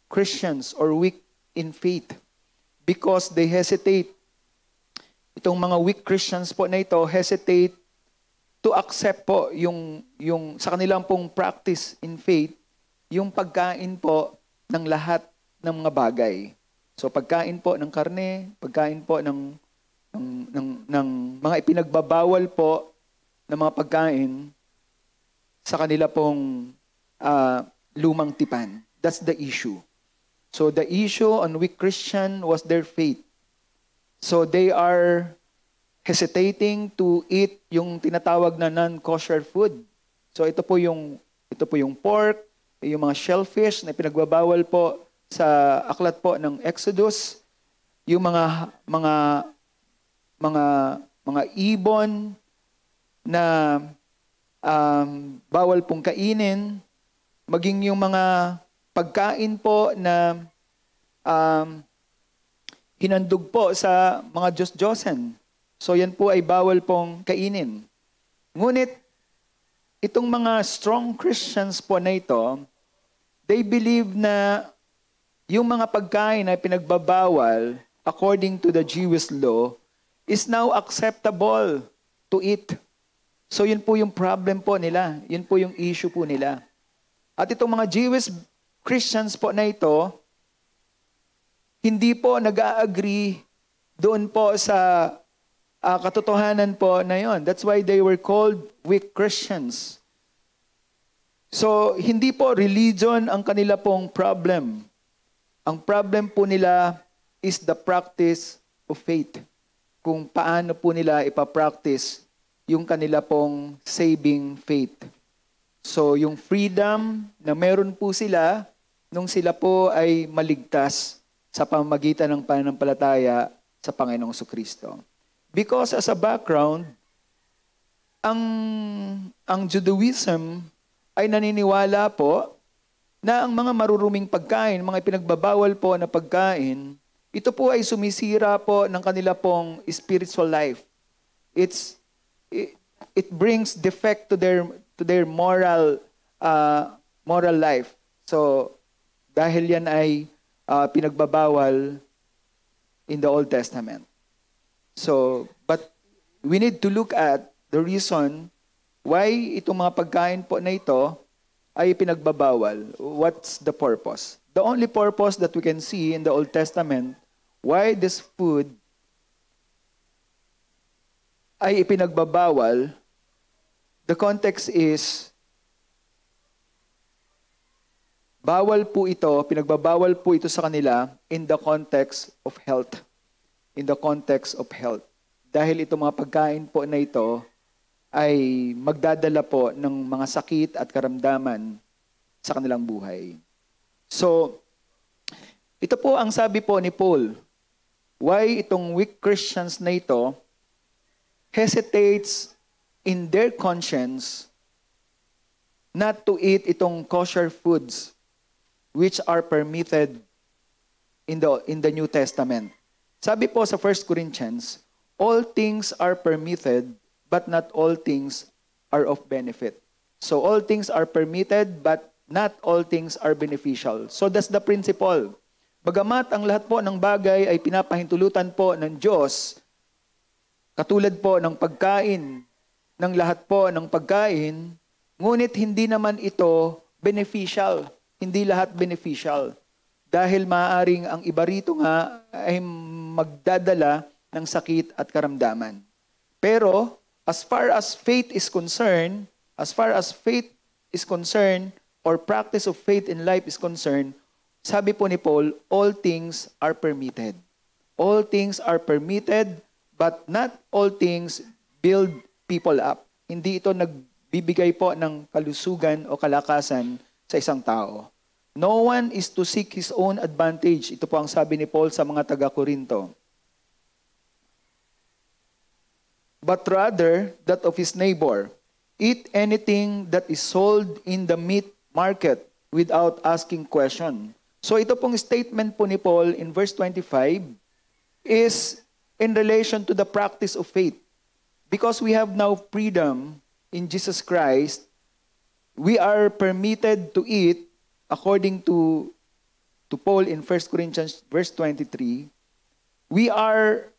Christians or weak in faith because they hesitate. Itong mga weak Christians po na ito hesitate to accept po yung sa kanilang pong practice in faith, yung pagkain po ng lahat ng mga bagay. So pagkain po ng karne, pagkain po ng mga ipinagbabawal po ng mga pagkain sa kanila pong lumang tipan. That's the issue. So the issue on weak Christian was their faith. So they are hesitating to eat yung tinatawag na non-kosher food. So ito po yung pork, yung mga shellfish na pinagbabawal po sa aklat po ng Exodus, yung mga ibon na bawal pong kainin, maging yung mga pagkain po na hinandog po sa mga Diyos-Diyosan. So yan po ay bawal pong kainin. Ngunit itong mga strong Christians po na ito, they believe na yung mga pagkain na pinagbabawal according to the Jewish law is now acceptable to eat. So yun po yung problem po nila. Yun po yung issue po nila. At itong mga Jewish Christians po na ito, hindi po nag-agree doon po sa katotohanan po na yon. That's why they were called weak Christians. So hindi po religion ang kanila pong problem. Ang problem po nila is the practice of faith. Kung paano po nila ipapractice yung kanila pong saving faith. So yung freedom na meron po sila nung sila po ay maligtas sa pamamagitan ng pananampalataya sa Panginoong Jesucristo. Because as a background, ang Judaism ay naniniwala po na ang mga maruruming pagkain, mga ipinagbabawal po na pagkain, ito po ay sumisira po ng kanila pong spiritual life. It brings defect to their moral life. So dahil yan ay pinagbabawal in the Old Testament. So, but we need to look at the reason why itong mga pagkain po na ito ay pinagbabawal. What's the purpose? The only purpose that we can see in the Old Testament why this food ay ipinagbabawal, the context is bawal po ito, pinagbabawal po ito sa kanila in the context of health. In the context of health. Dahil itong mga pagkain po na ito ay magdadala po ng mga sakit at karamdaman sa kanilang buhay. So, ito po ang sabi po ni Paul. Why itong weak Christians na ito hesitates in their conscience not to eat itong kosher foods which are permitted in the New Testament. Sabi po sa 1 Corinthians, all things are permitted, but not all things are of benefit. So all things are permitted, but not all things are beneficial. So that's the principle. Bagamat ang lahat po ng bagay ay pinapahintulutan po ng Diyos, katulad po ng pagkain, ng lahat po ng pagkain, ngunit hindi naman ito beneficial. Hindi lahat beneficial. Dahil maaaring ang iba rito nga ay magdadala ng sakit at karamdaman. Pero, as far as faith is concerned, or practice of faith in life is concerned, sabi po ni Paul, all things are permitted. All things are permitted, but not all things build people up. Hindi ito nagbibigay po ng kalusugan o kalakasan sa isang tao. No one is to seek his own advantage. Ito po ang sabi ni Paul sa mga taga-Korinto. But rather that of his neighbor. Eat anything that is sold in the meat market without asking question. So ito pong statement po ni Paul in verse 25 is in relation to the practice of faith. Because we have now freedom in Jesus Christ, we are permitted to eat according to Paul in 1 Corinthians verse 23. We are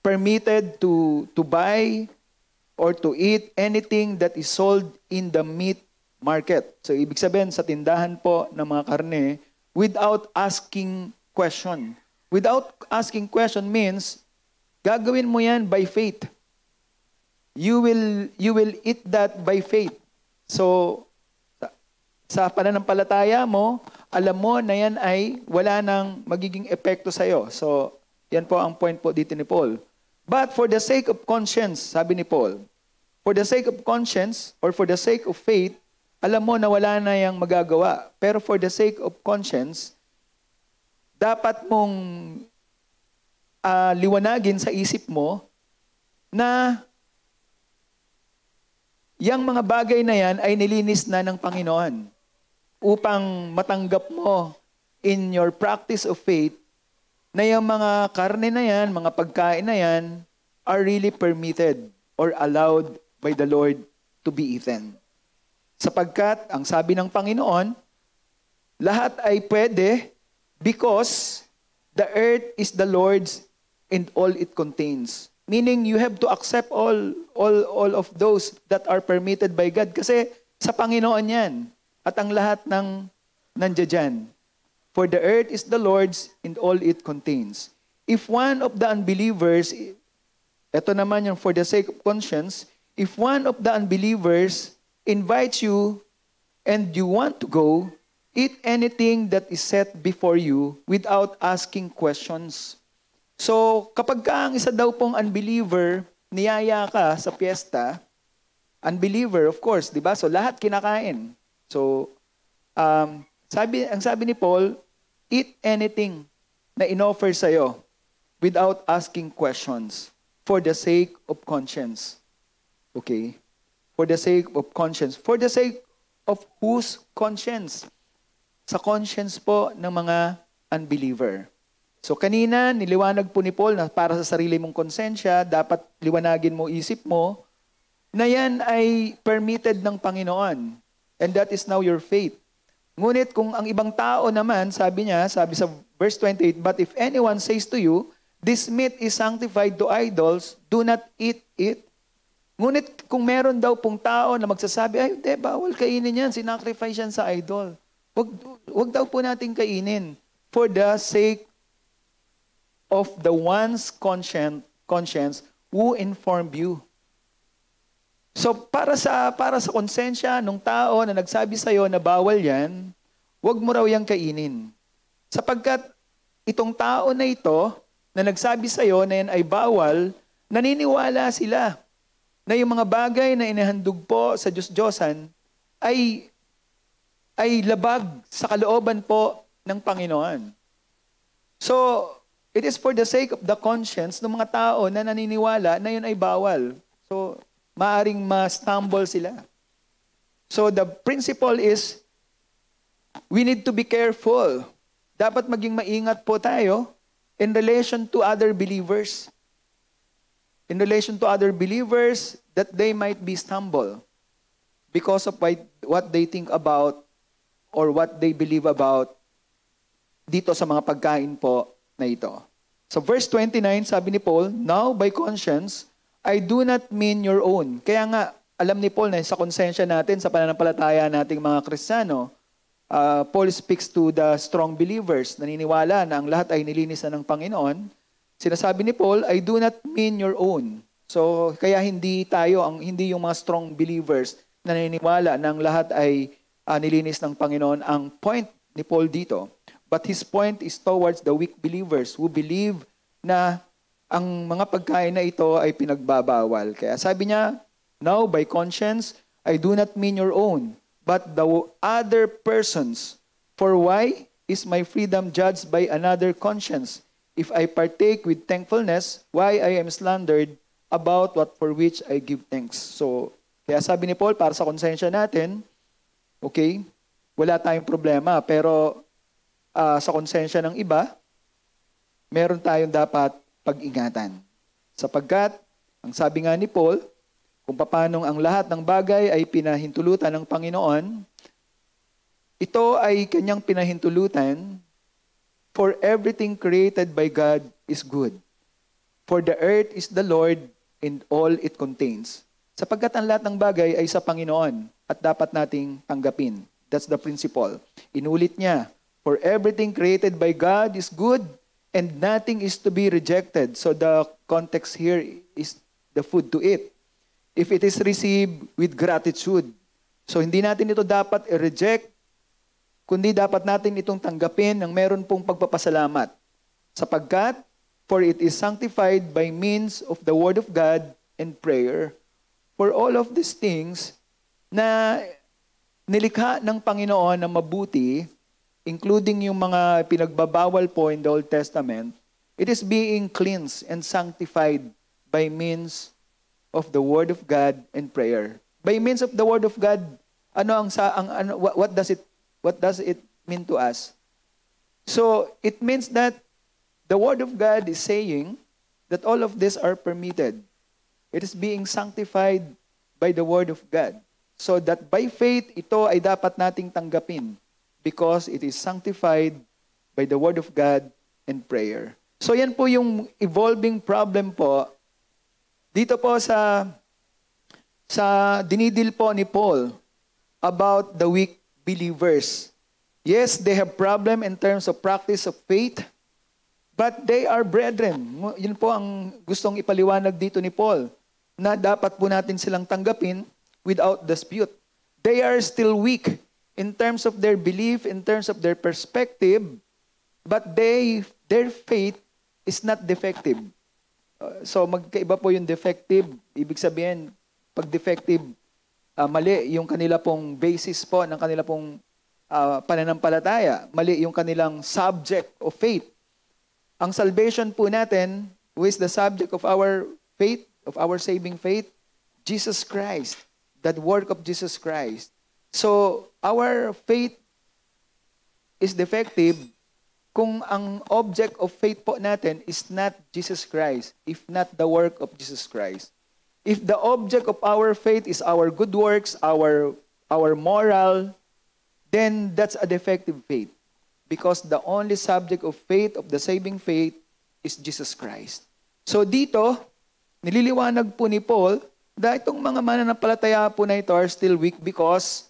permitted to buy or to eat anything that is sold in the meat market. So ibig sabihin sa tindahan po ng mga karne without asking question. Without asking question means gagawin mo yan by faith. You will eat that by faith. So sa pananampalataya mo, alam mo na yan ay wala nang magiging epekto sa iyo. So yan po ang point po dito ni Paul. But for the sake of conscience, sabi ni Paul, for the sake of conscience or for the sake of faith, alam mo na wala na yang magagawa. Pero for the sake of conscience, dapat mong liwanagin sa isip mo na yang mga bagay na yan ay nilinis na ng Panginoon upang matanggap mo in your practice of faith na yung mga karne na yan, mga pagkain na yan are really permitted or allowed by the Lord to be eaten. Sapagkat, ang sabi ng Panginoon, lahat ay pwede because the earth is the Lord's and all it contains. Meaning, you have to accept all of those that are permitted by God. Kasi sa Panginoon yan. At ang lahat ng nandiyan. For the earth is the Lord's and all it contains. If one of the unbelievers, ito naman yung for the sake of conscience, if one of the unbelievers invites you and you want to go, eat anything that is set before you without asking questions. So, kapag ang isa daw pong unbeliever, niyaya ka sa piyesta, unbeliever, of course, di ba? So, lahat kinakain. So, ang sabi ni Paul, eat anything na inoffer sa'yo without asking questions for the sake of conscience. Okay? For the sake of conscience. For the sake of whose conscience? Sa conscience po ng mga unbeliever. So kanina, niliwanag po ni Paul na para sa sarili mong konsensya, dapat liwanagin mo isip mo na yan ay permitted ng Panginoon. And that is now your faith. Ngunit kung ang ibang tao naman, sabi sa verse 28, but if anyone says to you, this meat is sanctified to idols, do not eat it. Ngunit kung meron daw pong tao na magsasabi, ay, hindi, bawal kainin yan, sinacrifice yan sa idol. Wag daw po natin kainin for the sake of the one's conscience who informed you. So para sa konsensya ng tao na nagsabi sa iyo na bawal yan, wag mo raw yang kainin. Sapagkat itong tao na ito na nagsabi sa iyo na yan ay bawal, naniniwala sila na yung mga bagay na inihandog po sa Diyos-Diyosan ay labag sa kalooban po ng Panginoon. So, it is for the sake of the conscience ng mga tao na naniniwala na yun ay bawal. So, maaring ma-stumble sila. So, the principle is, we need to be careful. Dapat maging maingat po tayo in relation to other believers. In relation to other believers that they might be stumble because of what they think about or what they believe about dito sa mga pagkain po na ito. So verse 29, sabi ni Paul, "Now by conscience, I do not mean your own." Kaya nga, alam ni Paul na sa konsensya natin, sa pananampalataya nating mga Kristiyano, Paul speaks to the strong believers, naniniwala na ang lahat ay nilinis na ng Panginoon. Sinasabi ni Paul, "I do not mean your own." So, kaya hindi yung mga strong believers na naniniwala na ang lahat ay nilinis ng Panginoon ang point ni Paul dito. But his point is towards the weak believers who believe na ang mga pagkain na ito ay pinagbabawal. Kaya sabi niya, "Now by conscience, I do not mean your own, but the other person's. For why is my freedom judged by another conscience? If I partake with thankfulness, why I am slandered about what for which I give thanks?" So, kaya sabi ni Paul, para sa konsensya natin, okay, wala tayong problema, pero sa konsensya ng iba, meron tayong dapat pag-ingatan. Sapagkat, ang sabi nga ni Paul, kung paanong ang lahat ng bagay ay pinahintulutan ng Panginoon, ito ay kanyang pinahintulutan, "For everything created by God is good. For the earth is the Lord and all it contains." Sapagkat ang lahat ng bagay ay sa Panginoon at dapat nating tanggapin. That's the principle. Inulit niya, "For everything created by God is good and nothing is to be rejected." So the context here is the food to eat. If it is received with gratitude. So hindi natin ito dapat i-reject, kundi dapat natin itong tanggapin ng meron pong pagpapasalamat. Sapagkat, for it is sanctified by means of the Word of God and prayer. For all of these things na nilikha ng Panginoon na mabuti, including yung mga pinagbabawal po in the Old Testament, it is being cleansed and sanctified by means of the Word of God and prayer. By means of the Word of God, what does it mean to us? So, it means that the Word of God is saying that all of this are permitted. It is being sanctified by the Word of God. So that by faith, ito ay dapat nating tanggapin, because it is sanctified by the Word of God and prayer. So yan po yung evolving problem po dito po sa dinidil po ni Paul about the weak believers. Yes, they have problem in terms of practice of faith, but they are brethren. Yun po ang gustong ipaliwanag dito ni Paul, na dapat po natin silang tanggapin without dispute. They are still weak in terms of their belief, in terms of their perspective, but their faith is not defective. So magkaiba po yung defective. Ibig sabihin, pag defective, mali yung kanila pong basis po ng kanila pong pananampalataya. Mali yung kanilang subject of faith. Ang salvation po natin, who is the subject of our faith, of our saving faith, Jesus Christ. That work of Jesus Christ. So, our faith is defective kung ang object of faith po natin is not Jesus Christ, if not the work of Jesus Christ. If the object of our faith is our good works, our moral, then that's a defective faith. Because the only subject of faith, of the saving faith, is Jesus Christ. So dito, nililiwanag po ni Paul na itong mga mananampalataya po na ito are still weak because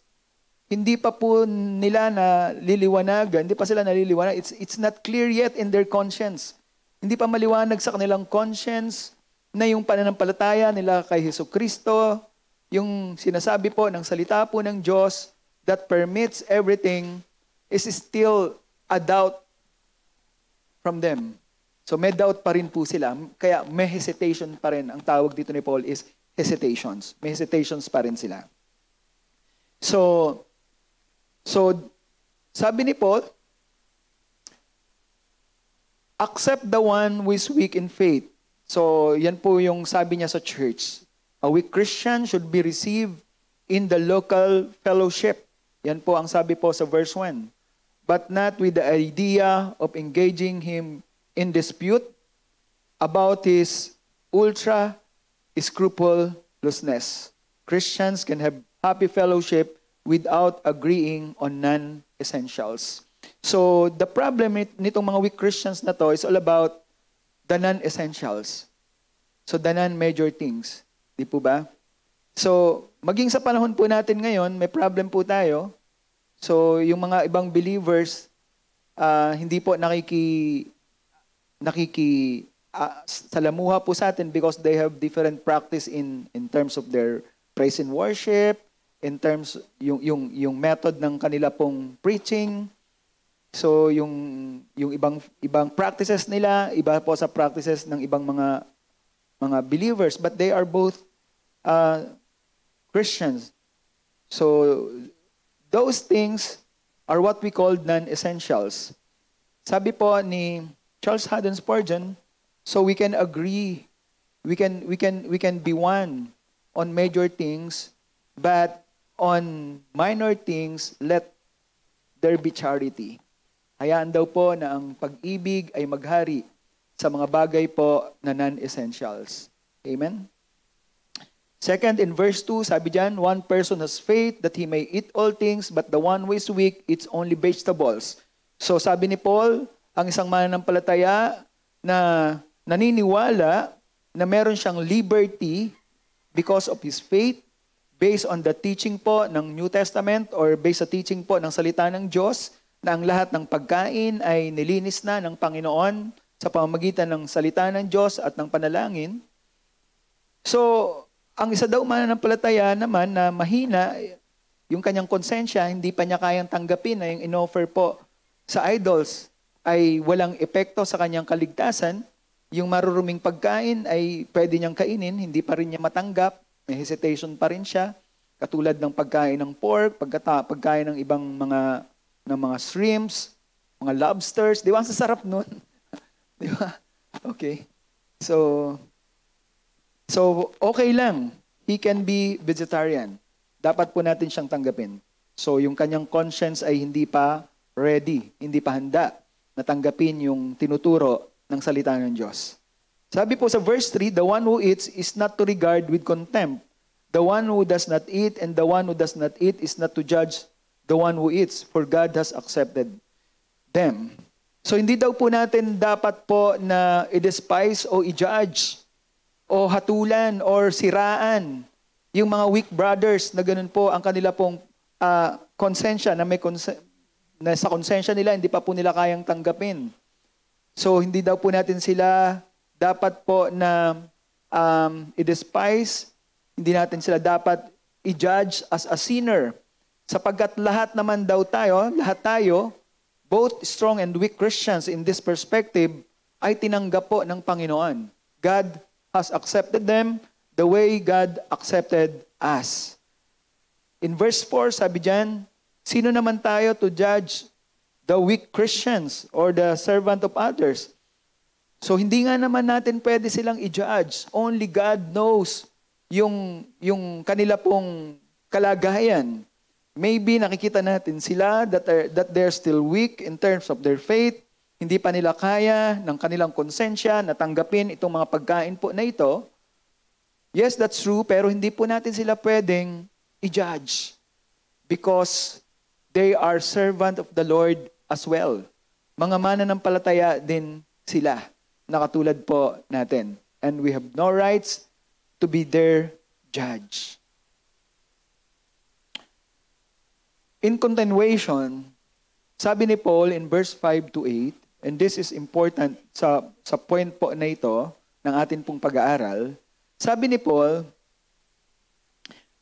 hindi pa po nila naliliwanagan, hindi pa sila naliliwanag. It's not clear yet in their conscience. Hindi pa maliwanag sa kanilang conscience na yung pananampalataya nila kay Jesucristo, yung sinasabi po ng salita po ng Diyos that permits everything, is still a doubt from them. So may doubt pa rin po sila. Kaya may hesitation pa rin. Ang tawag dito ni Paul is hesitations. May hesitations pa rin sila. So sabi ni Paul, accept the one who is weak in faith. So yan po yung sabi niya sa church. A weak Christian should be received in the local fellowship. Yan po ang sabi po sa verse 1. But not with the idea of engaging him in dispute about his ultra-scrupulousness. Christians can have happy fellowship without agreeing on non-essentials. So the problem nitong mga weak Christians na to is all about the non-essentials. So the non-major things. Di po ba? So maging sa panahon po natin ngayon, may problem po tayo. So yung mga ibang believers, hindi po salamuha po sa atin because they have different practice in terms of their praise and worship, in terms yung method ng kanila pong preaching. So yung ibang practices nila, iba po sa practices ng ibang mga believers, but they are both Christians. So those things are what we call non-essentials. Sabi po ni Charles Haddon Spurgeon, so we can agree, we can be one on major things, but on minor things, let there be charity. Hayaan daw po na ang pag-ibig ay maghari sa mga bagay po na non-essentials. Amen? Second, in verse 2, sabi dyan, one person has faith that he may eat all things, but the one who is weak eats only vegetables. So sabi ni Paul, ang isang mananampalataya na naniniwala na meron siyang liberty because of his faith, based on the teaching po ng New Testament or based sa teaching po ng salita ng Diyos, na ang lahat ng pagkain ay nilinis na ng Panginoon sa pamamagitan ng salita ng Diyos at ng panalangin. So, ang isa daw mananampalataya naman na mahina, yung kanyang konsensya, hindi pa niya kayang tanggapin na yung in-offer po sa idols ay walang epekto sa kanyang kaligtasan. Yung maruruming pagkain ay pwede niyang kainin, hindi pa rin niya matanggap, may hesitation pa rin siya. Katulad ng pagkain ng pork, pagkain ng ibang mga shrimps, mga lobsters. Di ba? Ang sasarap nun. Di ba? Okay. So, okay lang. He can be vegetarian. Dapat po natin siyang tanggapin. So, yung kanyang conscience ay hindi pa ready, hindi pa handa na tanggapin yung tinuturo ng salita ng Diyos. Sabi po sa verse 3, the one who eats is not to regard with contempt. The one who does not eat and the one who does not eat is not to judge the one who eats, for God has accepted them. So hindi daw po natin dapat po na i-despise o i-judge o hatulan or siraan yung mga weak brothers na ganun po ang kanila pong konsensya na na sa konsensya nila hindi pa po nila kayang tanggapin. So hindi daw po natin sila dapat po na i-despise, hindi natin sila dapat i-judge as a sinner. Sapagkat lahat naman daw lahat tayo, both strong and weak Christians in this perspective, ay tinanggap po ng Panginoon. God has accepted them the way God accepted us. In verse 4, sabi dyan, sino naman tayo to judge the weak Christians or the servant of others? So hindi nga naman natin pwede silang i-judge. Only God knows yung kanila pong kalagayan. Maybe nakikita natin sila that they're still weak in terms of their faith. Hindi pa nila kaya ng kanilang konsensya na tanggapin itong mga pagkain po na ito. Yes, that's true, pero hindi po natin sila pwedeng i-judge because they are servant of the Lord as well. Mga mananampalataya din sila, nakatulad po natin. And we have no rights to be their judge. In continuation, sabi ni Paul in verse 5 to 8, and this is important sa point po na ito ng atin pong pag-aaral, sabi ni Paul,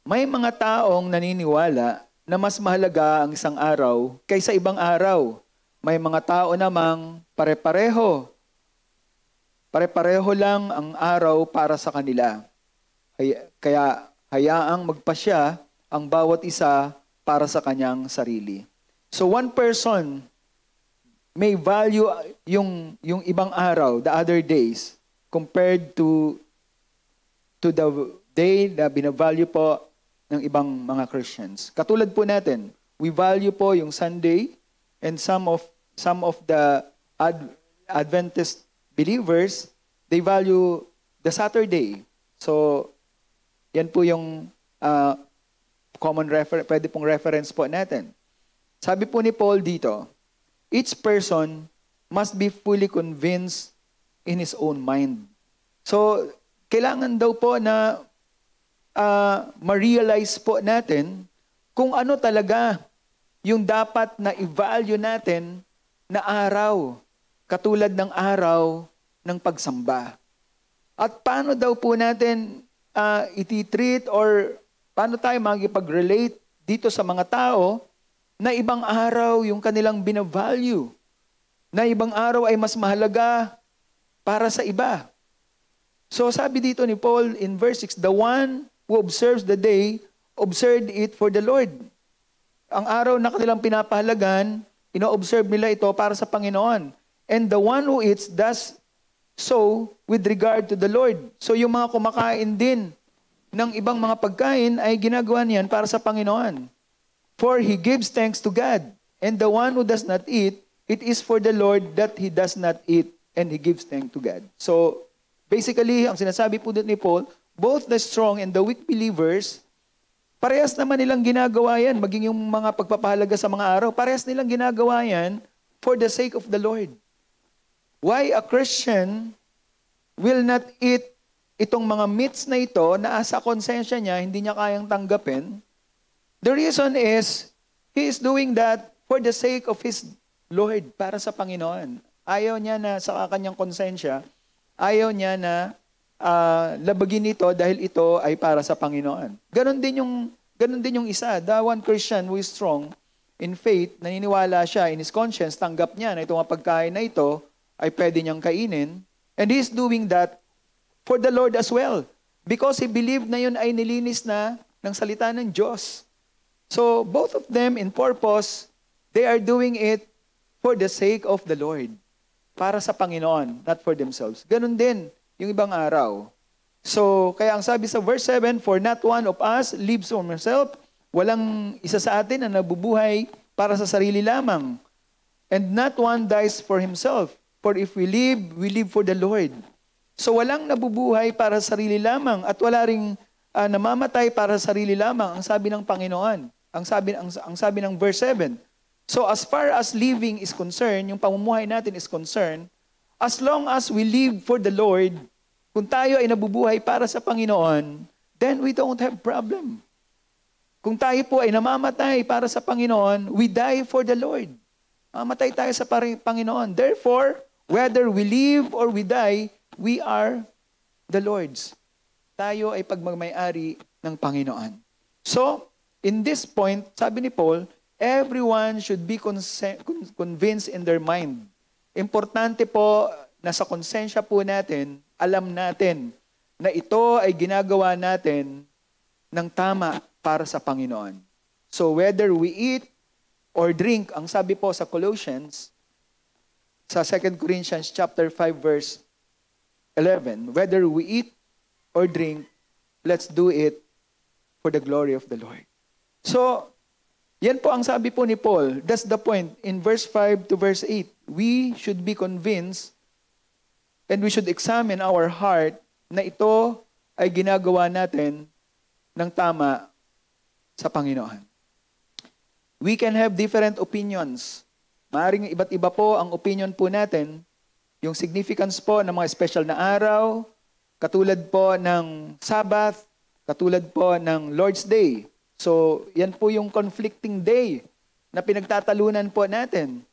may mga taong naniniwala na mas mahalaga ang isang araw kaysa ibang araw. May mga tao namang pare-pareho lang ang araw para sa kanila. Kaya hayaang magpasya ang bawat isa para sa kanyang sarili. So one person may value yung ibang araw, the other days, compared to the day na binavalue po ng ibang mga Christians. Katulad po natin, we value po yung Sunday, and some of the Adventist believers, they value the Saturday. So yan po yung pwede pong reference po natin. Sabi po ni Paul dito, each person must be fully convinced in his own mind. So, kailangan daw po na ma-realize po natin kung ano talaga yung dapat na i-value natin na araw, katulad ng araw ng pagsamba. At paano daw po natin iti-treat or paano tayo makikipag-relate dito sa mga tao na ibang araw yung kanilang binavalue, na ibang araw ay mas mahalaga para sa iba. So sabi dito ni Paul in verse 6, the one who observes the day, observed it for the Lord. Ang araw na kanilang pinapahalagan, ino-observe nila ito para sa Panginoon. And the one who eats does so with regard to the Lord. So yung mga kumakain din ng ibang mga pagkain ay ginagawa niyan para sa Panginoon. For he gives thanks to God. And the one who does not eat, it is for the Lord that he does not eat, and he gives thanks to God. So basically, ang sinasabi po dito ni Paul, both the strong and the weak believers, parehas naman nilang ginagawa yan, maging yung mga pagpapahalaga sa mga araw, parehas nilang ginagawa yan for the sake of the Lord. Why a Christian will not eat itong mga meats na ito na sa konsensya niya, hindi niya kayang tanggapin? The reason is, he is doing that for the sake of his Lord, para sa Panginoon. Ayaw niya na sa kanyang konsensya, ayaw niya na labagin ito dahil ito ay para sa Panginoon. Ganon din yung isa, the one Christian who is strong in faith, naniniwala siya in his conscience, tanggap niya na itong pagkain na ito ay pwede niyang kainin. And he is doing that for the Lord as well. Because he believed na yun ay nilinis na ng salita ng Diyos. So both of them in purpose, they are doing it for the sake of the Lord. Para sa Panginoon, not for themselves. Ganon din yung ibang araw. So, kaya ang sabi sa verse 7, for not one of us lives for himself. Walang isa sa atin na nabubuhay para sa sarili lamang. And not one dies for himself. For if we live for the Lord. So, walang nabubuhay para sa sarili lamang at wala ring namamatay para sa sarili lamang, ang sabi ng Panginoon. Ang sabi ng verse 7. So, as far as living is concerned, yung pamumuhay natin is concerned, as long as we live for the Lord, kung tayo ay nabubuhay para sa Panginoon, then we don't have problem. Kung tayo po ay namamatay para sa Panginoon, we die for the Lord. Mamatay tayo sa Panginoon. Therefore, whether we live or we die, we are the Lord's. Tayo ay pagmamay-ari ng Panginoon. So, in this point, sabi ni Paul, everyone should be convinced in their mind. Importante po na sa konsensya po natin, alam natin na ito ay ginagawa natin ng tama para sa Panginoon. So whether we eat or drink, ang sabi po sa Colossians, sa 2 Corinthians chapter 5 verse 11, whether we eat or drink, let's do it for the glory of the Lord. So, yan po ang sabi po ni Paul. That's the point. In verse 5 to verse 8, we should be convinced and we should examine our heart na ito ay ginagawa natin ng tama sa Panginoon. We can have different opinions. Maaring iba't iba po ang opinion po natin. Yung significance po ng mga special na araw, katulad po ng Sabbath, katulad po ng Lord's Day. So, yan po yung conflicting day na pinagtatalunan po natin.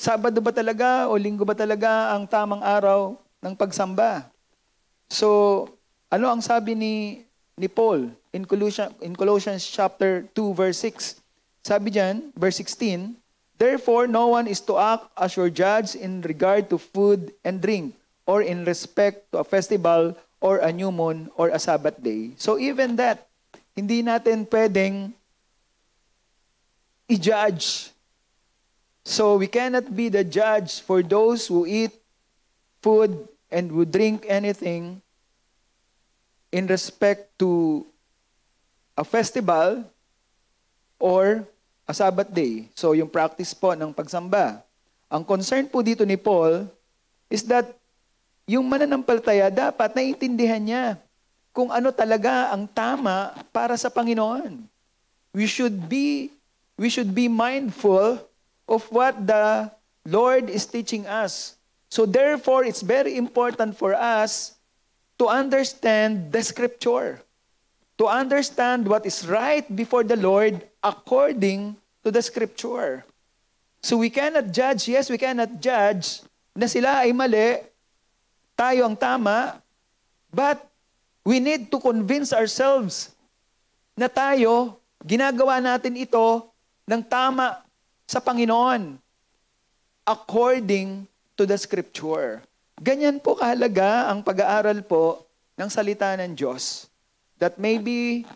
Sabado ba talaga o linggo ba talaga ang tamang araw ng pagsamba? So, ano ang sabi ni Paul in Colossians chapter 2 verse 6? Sabi diyan, verse 16, therefore no one is to act as your judge in regard to food and drink, or in respect to a festival or a new moon or a Sabbath day. So even that, hindi natin pwedeng i-judge. So we cannot be the judge for those who eat food and who drink anything in respect to a festival or a Sabbath day. So yung practice po ng pagsamba. Ang concern po dito ni Paul is that yung mananampalataya dapat naiintindihan niya kung ano talaga ang tama para sa Panginoon. we should be mindful of what the Lord is teaching us. So therefore, it's very important for us to understand the scripture, to understand what is right before the Lord according to the scripture. So we cannot judge, yes, we cannot judge na sila ay mali, tayo ang tama, but we need to convince ourselves na tayo, ginagawa natin ito ng tama sa Panginoon according to the scripture. Ganyan po kahalaga ang pag-aaral po ng salita ng Diyos. That maybe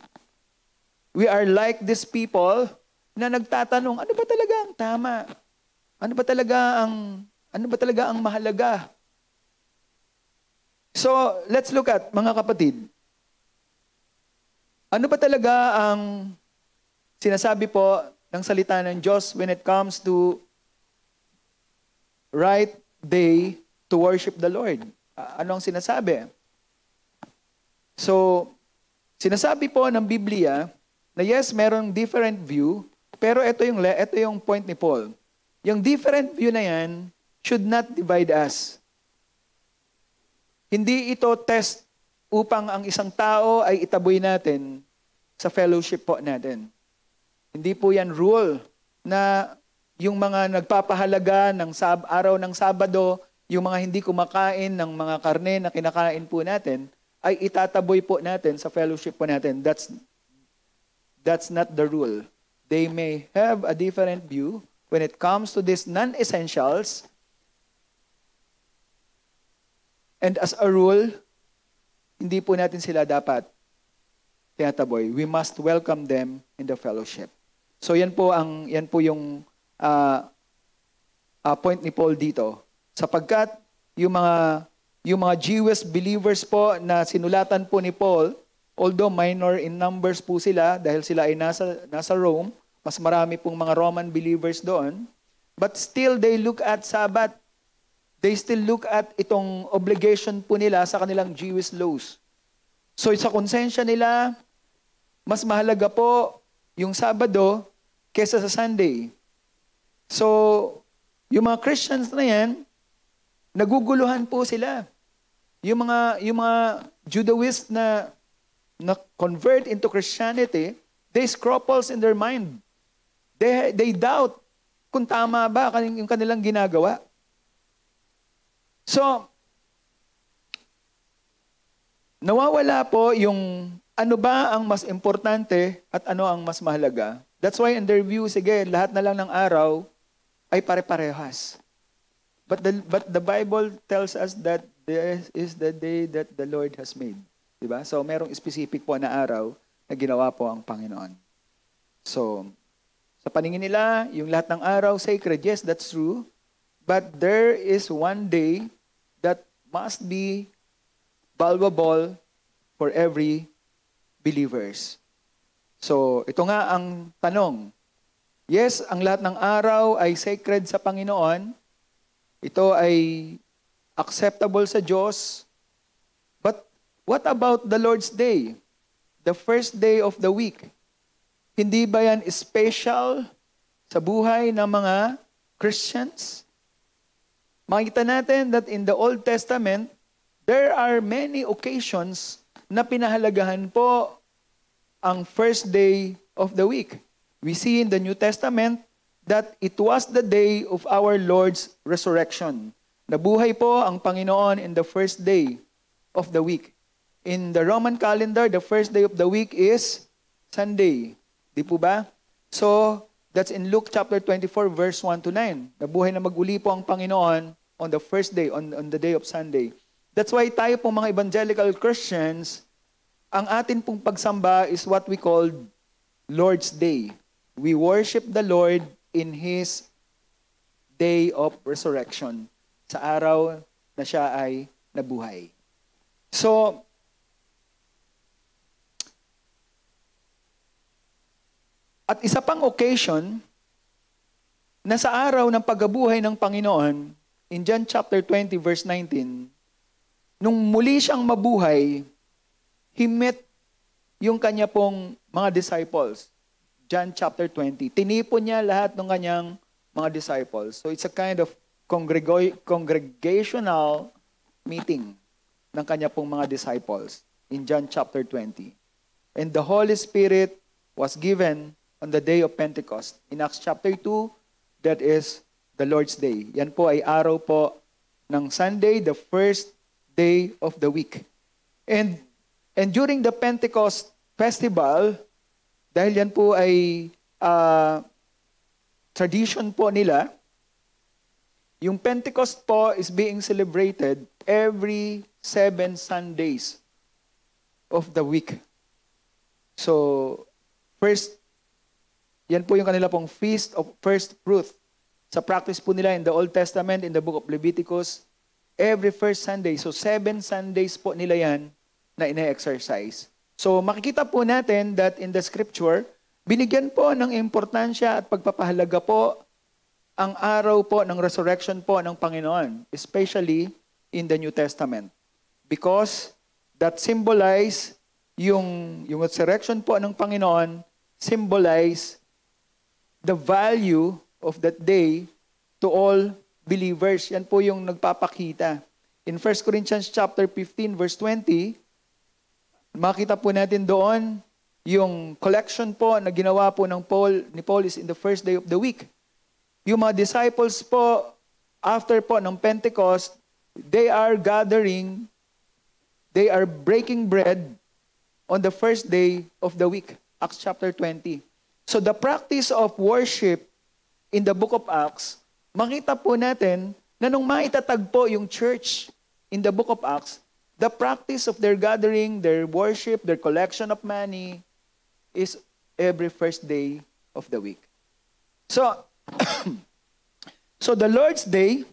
we are like these people na nagtatanong, ano ba talaga ang tama? Ano ba talaga ang mahalaga? So, let's look at, mga kapatid, ano ba talaga ang sinasabi po ng salita ng Diyos when it comes to right day to worship the Lord? Ano ang sinasabi? So, sinasabi po ng Biblia na yes, merong different view, pero ito yung point ni Paul. Yung different view na yan should not divide us. Hindi ito test upang ang isang tao ay itaboy natin sa fellowship po natin. Hindi po yan rule na yung mga nagpapahalaga ng araw ng Sabado, yung mga hindi kumakain ng mga karne na kinakain po natin, ay itataboy po natin sa fellowship po natin. That's not the rule. They may have a different view when it comes to these non-essentials. And as a rule, hindi po natin sila dapat tinataboy. We must welcome them in the fellowship. So yan po yung point ni Paul dito. Sapagkat yung mga Jewish believers po na sinulatan po ni Paul, although minor in numbers po sila dahil sila ay nasa Rome, mas marami pong mga Roman believers doon, but still they look at Sabbath. They still look at itong obligation po nila sa kanilang Jewish laws. So sa konsensya nila, mas mahalaga po yung Sabado kesa sa Sunday. So, yung mga Christians na yan, naguguluhan po sila. Yung mga Judaist na convert into Christianity, they scruples in their mind. They doubt kung tama ba yung kanilang ginagawa. So, nawawala po yung ano ba ang mas importante at ano ang mas mahalaga. That's why in their view, sige, lahat na lang ng araw ay pare-parehas. But the Bible tells us that this is the day that the Lord has made. Diba? So, merong specific po na araw na ginawa po ang Panginoon. So, sa paningin nila, yung lahat ng araw sacred, yes, that's true. But there is one day that must be valuable for every believers. So, ito nga ang tanong. Yes, ang lahat ng araw ay sacred sa Panginoon. Ito ay acceptable sa Diyos. But what about the Lord's Day? The first day of the week. Hindi ba yan special sa buhay ng mga Christians? Makikita natin that in the Old Testament, there are many occasions na pinahalagahan po ang first day of the week. We see in the New Testament that it was the day of our Lord's resurrection. Nabuhay po ang Panginoon in the first day of the week. In the Roman calendar, the first day of the week is Sunday. Di po ba? So, that's in Luke chapter 24, verse 1 to 9. Nabuhay na maguli po ang Panginoon on the first day, on the day of Sunday. That's why tayo pong mga evangelical Christians, ang atin pong pagsamba is what we call Lord's Day. We worship the Lord in His day of resurrection, sa araw na siya ay nabuhay. So, at isa pang occasion na sa araw ng pagkabuhay ng Panginoon, in John chapter 20 verse 19, nung muli siyang mabuhay, He met yung kanya pong mga disciples. John chapter 20. Tinipon niya lahat ng kanyang mga disciples. So it's a kind of congregational meeting ng kanya pong mga disciples in John chapter 20. And the Holy Spirit was given on the day of Pentecost. In Acts chapter 2, that is the Lord's Day. Yan po ay araw po ng Sunday, the first day of the week. And during the Pentecost festival, dahil yan po ay tradition po nila, yung Pentecost po is being celebrated every 7 Sundays of the week. So, first, yan po yung kanila pong Feast of First Fruit. Sa practice po nila in the Old Testament, in the book of Leviticus, every first Sunday. So, 7 Sundays po nila yan na ina-exercise. So, makikita po natin that in the scripture, binigyan po ng importansya at pagpapahalaga po ang araw po ng resurrection po ng Panginoon, especially in the New Testament. Because that symbolize yung resurrection po ng Panginoon symbolize the value of that day to all believers. Yan po yung nagpapakita. In 1 Corinthians chapter 15 verse 20, makita po natin doon yung collection po na ginawa po ni Paul is in the first day of the week. Yung mga disciples po, after po ng Pentecost, they are breaking bread on the first day of the week, Acts chapter 20. So the practice of worship in the book of Acts, makita po natin na nung maitatagpo yung church in the book of Acts, the practice of their gathering, their worship, their collection of money is every first day of the week. So, so the Lord's Day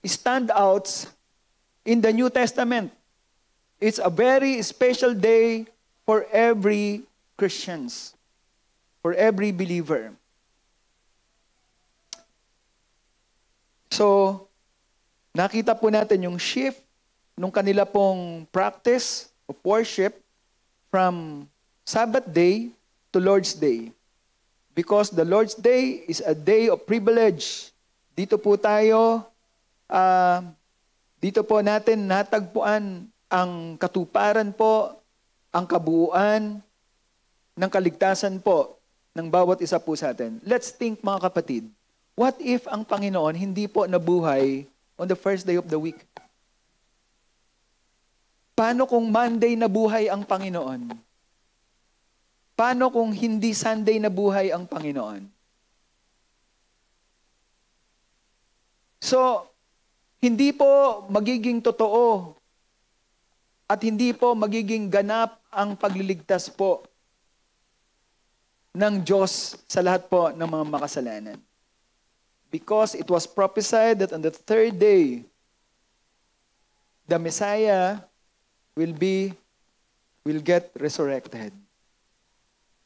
stand out in the New Testament. It's a very special day for every Christians, for every believer. So, nakita po natin yung shift nung kanila pong practice of worship from Sabbath day to Lord's Day. Because the Lord's Day is a day of privilege. Dito po natin natagpuan ang katuparan po, ang kabuuan ng kaligtasan po ng bawat isa po sa atin. Let's think mga kapatid, what if ang Panginoon hindi po nabuhay on the first day of the week? Paano kung Monday nabuhay ang Panginoon? Paano kung hindi Sunday nabuhay ang Panginoon? So, hindi po magiging totoo at hindi po magiging ganap ang pagliligtas po ng Diyos sa lahat po ng mga makasalanan. Because it was prophesied that on the third day, the Messiah will get resurrected.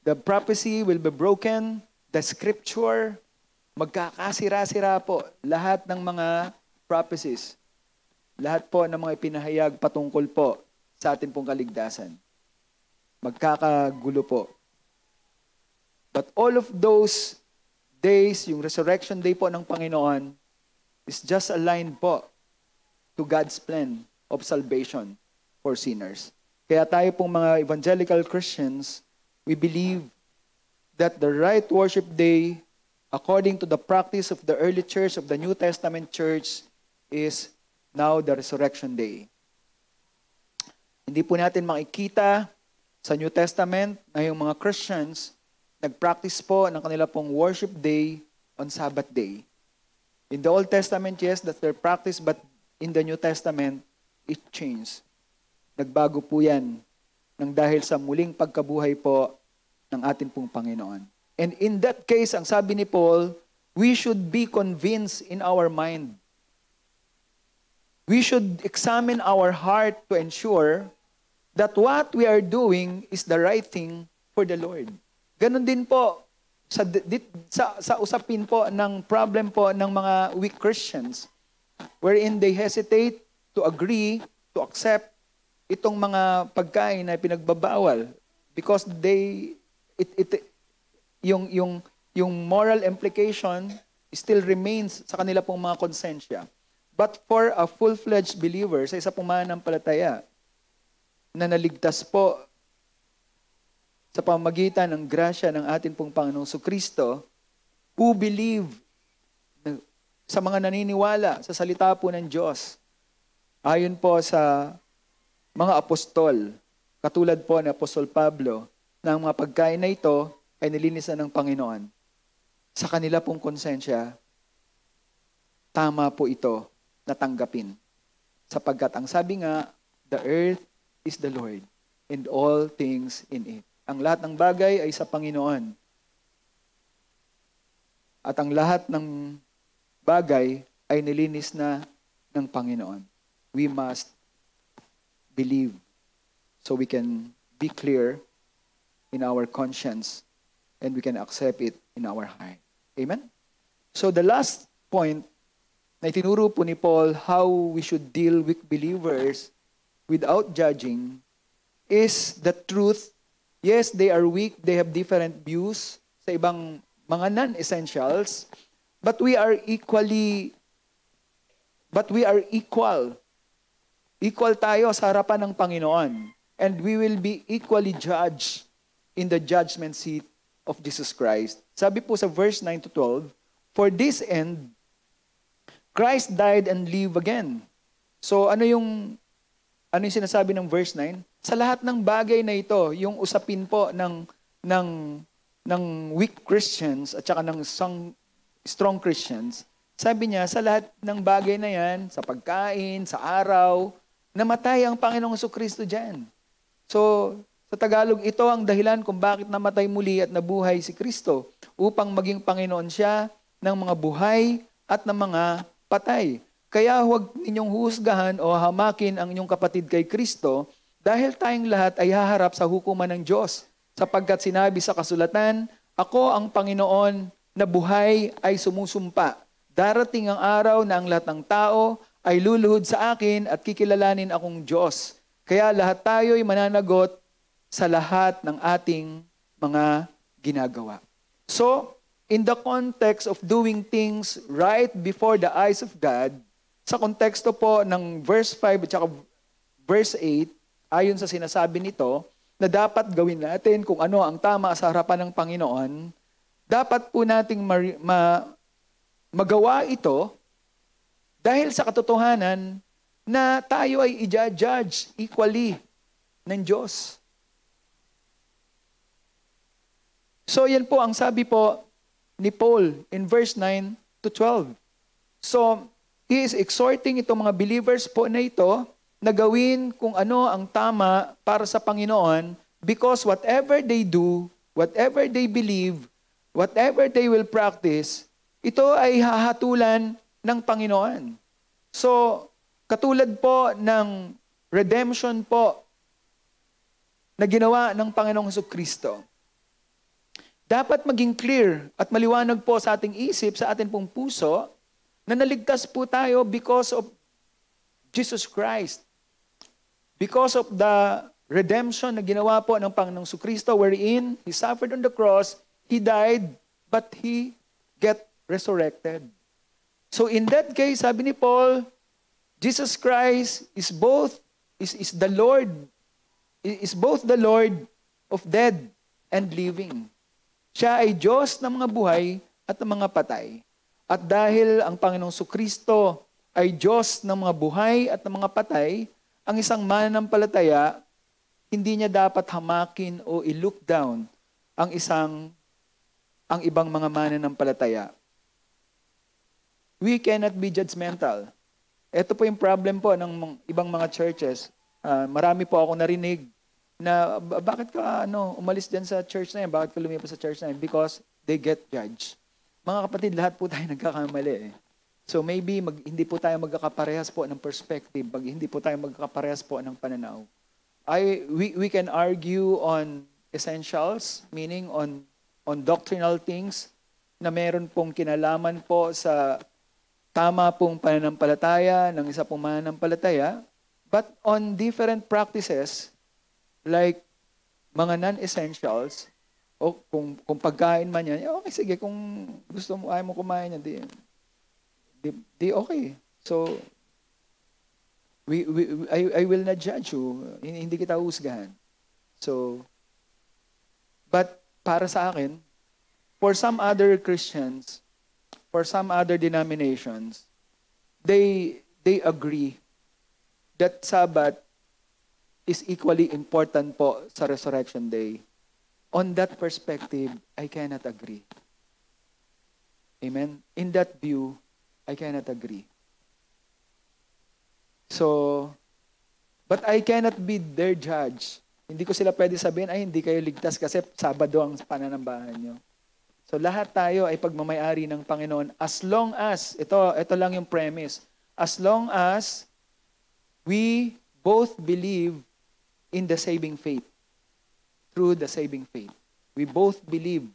The prophecy will be broken, the scripture, magkakasira-sira po lahat ng mga prophecies. Lahat po ng mga ipinahayag patungkol po sa atin pong kaligtasan. Magkakagulo po. But all of those days, yung resurrection day po ng Panginoon, is just aligned po to God's plan of salvation for sinners. Kaya tayo pong mga evangelical Christians, we believe that the right worship day, according to the practice of the early church, of the New Testament church, is now the resurrection day. Hindi po natin makikita sa New Testament na yung mga Christians nag-practice po ng kanila pong worship day on Sabbath day. In the Old Testament, yes, that's their practice, but in the New Testament, it changed. Nagbago po yan nang dahil sa muling pagkabuhay po ng ating pong Panginoon. And in that case, ang sabi ni Paul, we should be convinced in our mind. We should examine our heart to ensure that what we are doing is the right thing for the Lord. Ganon din po sa usapin po ng problem po ng mga weak Christians wherein they hesitate to agree, to accept itong mga pagkain na pinagbabawal because yung moral implication still remains sa kanila pong mga konsensya. But for a full-fledged believer, sa isa pong mananampalataya, na naligtas po sa pamagitan ng grasya ng ating pong Panginoong Kristo, who believe sa mga naniniwala sa salita po ng Diyos, ayon po sa mga apostol, katulad po ni Apostol Pablo, na ang mga pagkain na ito ay nilinisan ng Panginoon. Sa kanila pong konsensya, tama po ito na tanggapin. Sapagkat ang sabi nga, the earth is the Lord and all things in it. Ang lahat ng bagay ay sa Panginoon. At ang lahat ng bagay ay nilinis na ng Panginoon. We must believe so we can be clear in our conscience and we can accept it in our heart. Amen? So the last point na itinuro po ni Paul how we should deal with believers without judging is the truth. Yes, they are weak, they have different views sa ibang mga non-essentials, but we are equal. Equal tayo sa harapan ng Panginoon. And we will be equally judged in the judgment seat of Jesus Christ. Sabi po sa verse 9 to 12, for this end, Christ died and lived again. So ano yung sinasabi ng verse 9? Sa lahat ng bagay na ito, yung usapin po ng weak Christians at saka ng strong Christians, sabi niya, sa lahat ng bagay na yan, sa pagkain, sa araw, namatay ang Panginoong Jesucristo dyan. So, sa Tagalog, ito ang dahilan kung bakit namatay muli at nabuhay si Kristo, upang maging Panginoon siya ng mga buhay at ng mga patay. Kaya huwag ninyong husgahan o hamakin ang inyong kapatid kay Kristo, dahil tayong lahat ay haharap sa hukuman ng Diyos. Sapagkat sinabi sa kasulatan, ako ang Panginoon na buhay ay sumusumpa. Darating ang araw na ang lahat ng tao ay luluhod sa akin at kikilalanin akong Diyos. Kaya lahat tayo ay mananagot sa lahat ng ating mga ginagawa. So, in the context of doing things right before the eyes of God, sa konteksto po ng verse 5 at saka verse 8, ayon sa sinasabi nito, na dapat gawin natin kung ano ang tama sa harapan ng Panginoon, dapat po nating magawa ito dahil sa katotohanan na tayo ay i-judge equally ng Diyos. So yan po ang sabi po ni Paul in verse 9 to 12. So, he is exhorting itong mga believers po na ito na gawin kung ano ang tama para sa Panginoon, because whatever they do, whatever they believe, whatever they will practice, ito ay hahatulan ng Panginoon. So, katulad po ng redemption po na ginawa ng Panginoong Jesucristo, dapat maging clear at maliwanag po sa ating isip, sa ating pong puso, na naligtas po tayo because of Jesus Christ. Because of the redemption na ginawa po ng Panginoong Jesucristo, wherein He suffered on the cross, He died, but He get resurrected. So in that case, sabi ni Paul, Jesus Christ is both the Lord of dead and living. Siya ay Diyos ng mga buhay at ng mga patay. At dahil ang Panginoong Jesucristo ay Diyos ng mga buhay at ng mga patay, ang isang mananampalataya, hindi niya dapat hamakin o i-look down ang ibang mga mananampalataya. We cannot be judgmental. Ito po yung problem po ng ibang mga churches. Marami po ako narinig na bakit ka umalis dyan sa church na yan? Bakit ka lumipas sa church na yan? Because they get judged. Mga kapatid, lahat po tayo nagkakamali eh. So maybe hindi po tayo magkakaparehas po ng perspective, hindi po tayo magkakaparehas po ng pananaw. We can argue on essentials, meaning on doctrinal things na meron pong kinalaman po sa tama pong pananampalataya ng isa pong mananampalataya, but on different practices like mga non-essentials O kung pagkain man yan, okay, sige, kung gusto mo, ayaw mo kumain yan, di okay. So, I will not judge you. Hindi kita husgahan. So, but para sa akin, for some other Christians, for some other denominations, they agree that Sabbath is equally important po sa Resurrection Day. On that perspective, I cannot agree. Amen? In that view, I cannot agree. So, but I cannot be their judge. Hindi ko sila pwede sabihin, ay hindi kayo ligtas kasi Sabado ang pananambahan nyo. So lahat tayo ay pagmamayari ng Panginoon as long as, ito lang yung premise, as long as we both believe in the saving faith. Through the saving faith. We both believe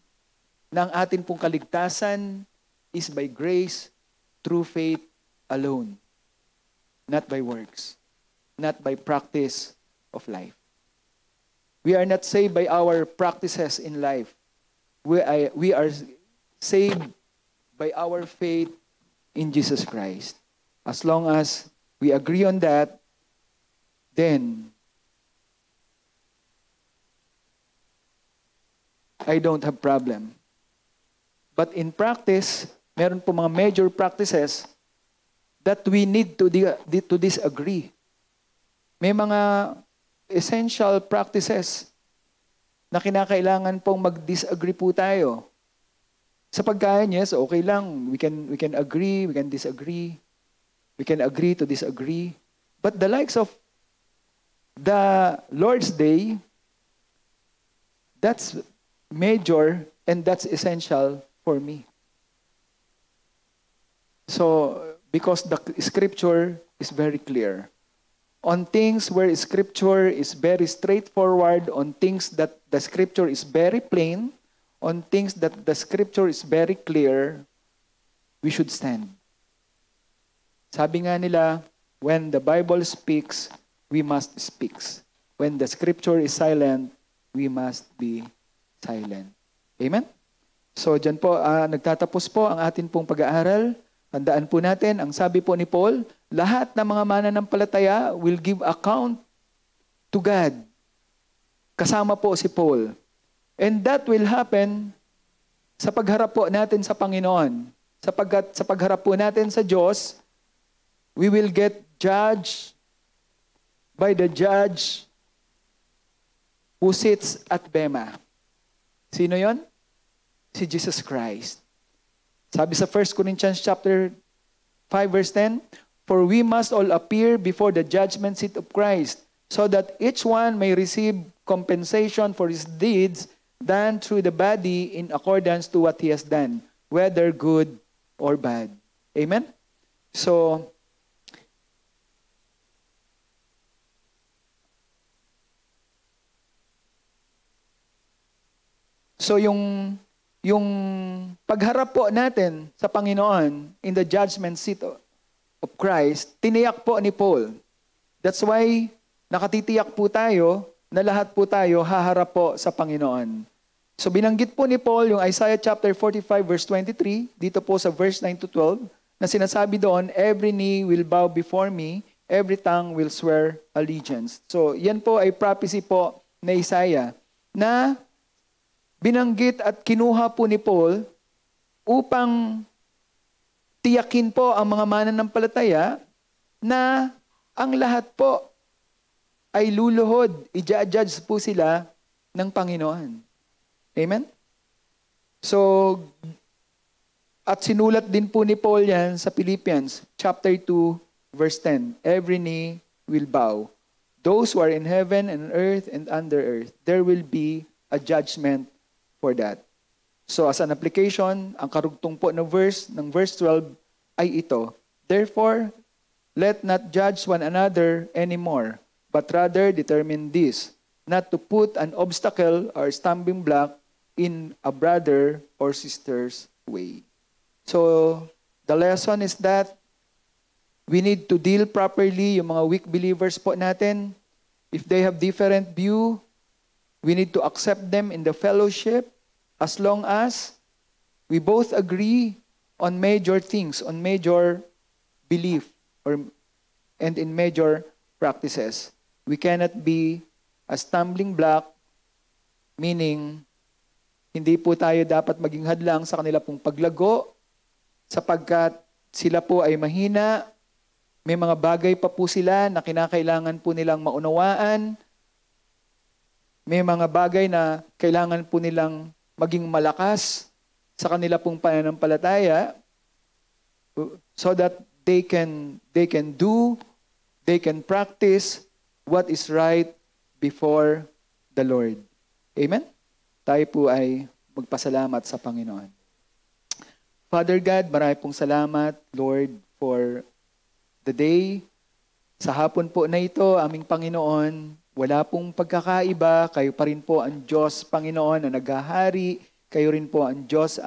na ang atin pong kaligtasan is by grace through faith alone. Not by works. Not by practice of life. We are not saved by our practices in life. We are saved by our faith in Jesus Christ. As long as we agree on that, then I don't have problem. But in practice, meron po mga major practices that we need to disagree. May mga essential practices na kinakailangan pong mag-disagree po tayo. Sa pagkain, yes, okay lang. We can agree, we can disagree. We can agree to disagree. But the likes of the Lord's Day, that's major and that's essential for me. So, because the scripture is very clear. On things where scripture is very straightforward, on things that the scripture is very plain, on things that the scripture is very clear, we should stand. Sabi nga nila, when the Bible speaks, we must speak. When the scripture is silent, we must be silent. Amen? So, dyan po, nagtatapos po ang atin pong pag-aaral. Tandaan po natin, ang sabi po ni Paul, lahat ng mga mananampalataya will give account to God. Kasama po si Paul. And that will happen sa pagharap po natin sa Panginoon. Sapagkat sa pagharap po natin sa Diyos, we will get judged by the judge who sits at Bema. Sino yon? Si Jesus Christ. Sabi sa 1 Corinthians chapter 5 verse 10, for we must all appear before the judgment seat of Christ, so that each one may receive compensation for his deeds done through the body in accordance to what he has done, whether good or bad. Amen? So, yung pagharap po natin sa Panginoon in the judgment seat of Christ, tiniyak po ni Paul. That's why nakatitiyak po tayo na lahat po tayo haharap po sa Panginoon. So binanggit po ni Paul yung Isaiah chapter 45 verse 23, dito po sa verse 9 to 12, na sinasabi doon, every knee will bow before me, every tongue will swear allegiance. So yan po ay prophecy po na Isaiah na binanggit at kinuha po ni Paul upang tiyakin po ang mga mananampalataya na ang lahat po ay luluhod, i-judge po sila ng Panginoon. Amen? So, at sinulat din po ni Paul yan sa Philippians chapter 2 verse 10. Every knee will bow. Those who are in heaven and earth and under earth, there will be a judgment for that. So as an application, ang karugtong po ng verse 12 ay ito. Therefore, let not judge one another anymore, but rather determine this, not to put an obstacle or stumbling block in a brother or sister's way. So, the lesson is that we need to deal properly yung mga weak believers po natin. If they have different view, we need to accept them in the fellowship. as long as we both agree on major things, on major belief, and in major practices. We cannot be a stumbling block, meaning hindi po tayo dapat maging hadlang sa kanila pong paglago sapagkat sila po ay mahina, may mga bagay pa po sila na kinakailangan po nilang maunawaan, may mga bagay na kailangan po nilang maging malakas sa kanila pong pananampalataya so that they can practice what is right before the Lord. Amen? Tayo po ay magpasalamat sa Panginoon. Father God, marami pong salamat, Lord, for the day. Sa hapon po na ito, aming Panginoon, wala pong pagkakaiba. Kayo pa rin po ang Diyos, Panginoon, na naghahari. Kayo rin po ang Diyos,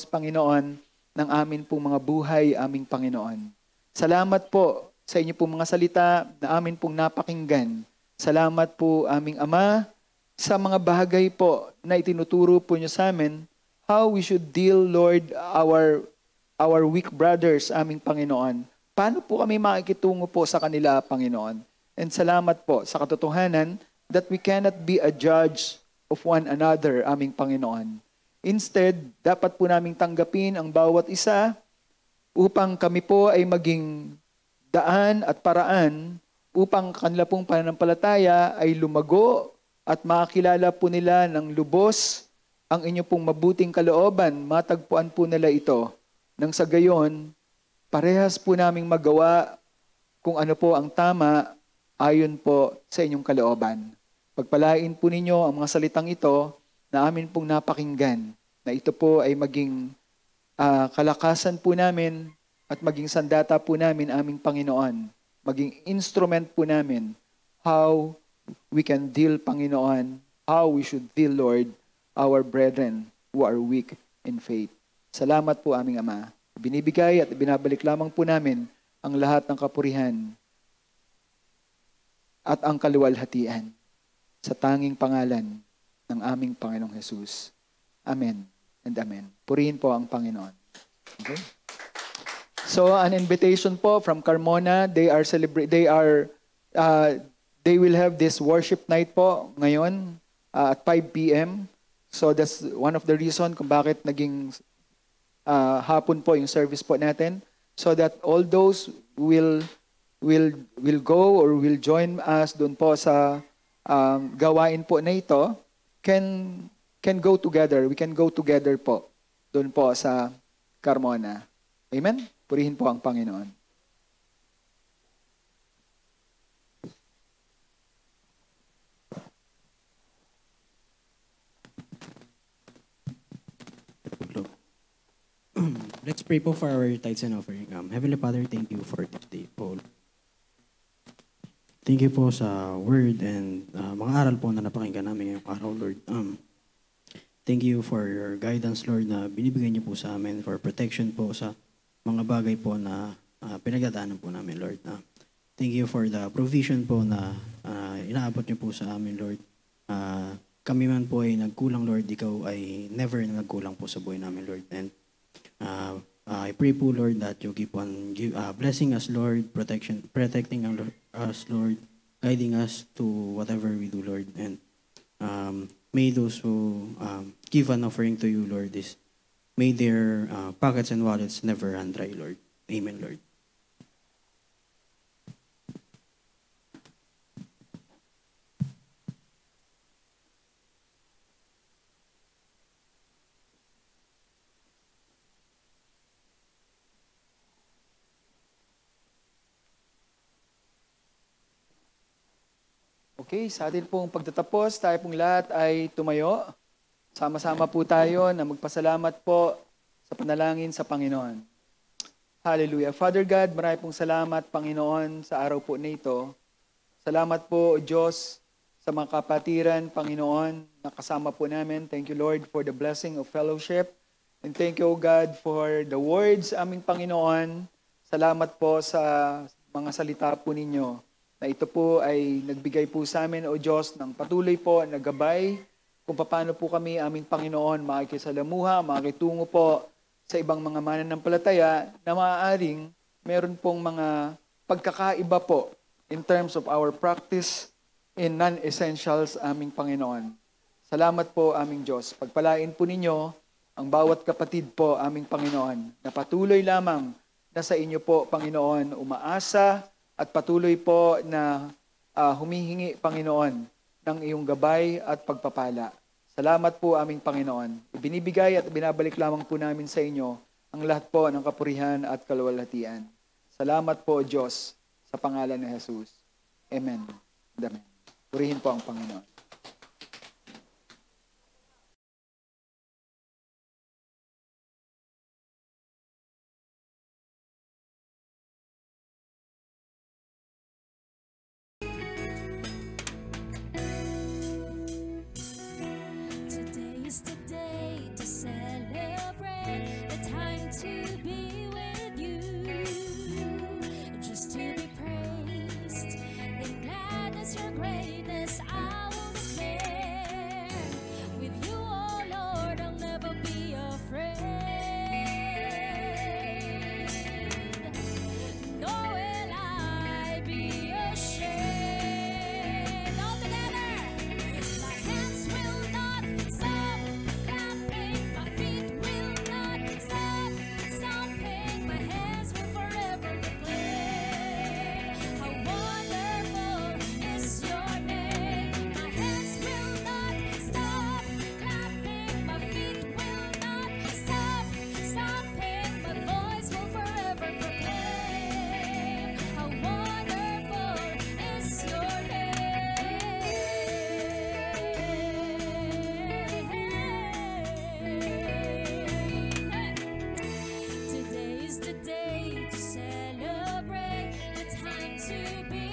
Panginoon, ng amin pong mga buhay, aming Panginoon. Salamat po sa inyo pong mga salita na amin pong napakinggan. Salamat po, aming Ama, sa mga bagay po na itinuturo po niyo sa amin, how we should deal, Lord, our weak brothers, aming Panginoon. Paano po kami makikitungo po sa kanila, Panginoon? And salamat po sa katotohanan that we cannot be a judge of one another, aming Panginoon. Instead, dapat po naming tanggapin ang bawat isa upang kami po ay maging daan at paraan upang kanila pong pananampalataya ay lumago at makakilala po nila ng lubos ang inyo pong mabuting kalooban. Matagpuan po nila ito. Nang sa gayon, parehas po naming magawa kung ano po ang tama ayon po sa inyong kalooban. Pagpalain po ninyo ang mga salitang ito na amin pong napakinggan, na ito po ay maging kalakasan po namin at maging sandata po namin, aming Panginoon. Maging instrument po namin how we can deal, Panginoon, how we should deal, Lord, our brethren who are weak in faith. Salamat po, aming Ama. Binibigay at binabalik lamang po namin ang lahat ng kapurihan at ang kaluwalhatian sa tanging pangalan ng aming Panginoong Jesus. Amen and amen. Purihin po ang Panginoon. Okay? So, an invitation po from Carmona. They will have this worship night po ngayon at 5 p.m. So, that's one of the reason kung bakit naging hapon po yung service po natin. So that all those will go or will join us doon po sa gawain po na ito can go together. We can go together po doon po sa Carmona. Amen? Purihin po ang Panginoon. Let's pray po for our tithes and offering. Heavenly Father, thank you for this day, Paul. Thank you po sa word and mga aral po na napakinggan namin ngayong araw, Lord. Thank you for your guidance, Lord, na binibigay niyo po sa amin, for protection po sa mga bagay po na pinagdadaanan po namin, Lord. Thank you for the provision po na inaabot niyo po sa amin, Lord. Kami man po ay nagkulang, Lord. Ikaw ay never na nagkulang po sa buhay namin, Lord. And I pray po, Lord, that you keep on blessing us, Lord, protecting us, Lord, guiding us to whatever we do, Lord. And may those who give an offering to you, Lord, may their pockets and wallets never run dry, Lord. Amen, Lord. Okay, sa atin pong pagtatapos, tayo pong lahat ay tumayo. Sama-sama po tayo na magpasalamat po sa panalangin sa Panginoon. Hallelujah. Father God, marami pong salamat, Panginoon, sa araw po na ito. Salamat po, Diyos, sa mga kapatiran, Panginoon, na kasama po namin. Thank you, Lord, for the blessing of fellowship. And thank you, God, for the words, aming Panginoon. Salamat po sa mga salita po ninyo, na ito po ay nagbigay po sa amin, O Diyos, ng patuloy po na gabay kung paano po kami, aming Panginoon, makikisalamuha, makikitungo po sa ibang mga mananampalataya na maaaring meron pong mga pagkakaiba po in terms of our practice in non-essentials, aming Panginoon. Salamat po, aming Diyos. Pagpalain po ninyo ang bawat kapatid po, aming Panginoon, na patuloy lamang na sa inyo po, Panginoon, umaasa at patuloy po na humihingi, Panginoon, ng iyong gabay at pagpapala. Salamat po, aming Panginoon. Ibinibigay at binabalik lamang po namin sa inyo ang lahat po ng kapurihan at kaluwalhatian. Salamat po, Diyos, sa pangalan ni Jesus. Amen. Amen. Purihin po ang Panginoon. Today is the day to celebrate, the time to be with you, just to be praised. In gladness, your greatness I will declare. With you, oh Lord, I'll never be afraid. Nor will I be ashamed. All together, my hands will not stop clapping, my feet will not stop stomping, my hands will forever declare how wonderful is your name. My hands will not stop clapping, my feet will not stop stomping, my voice will forever proclaim how wonderful is your name. Today is the day to celebrate, the time to be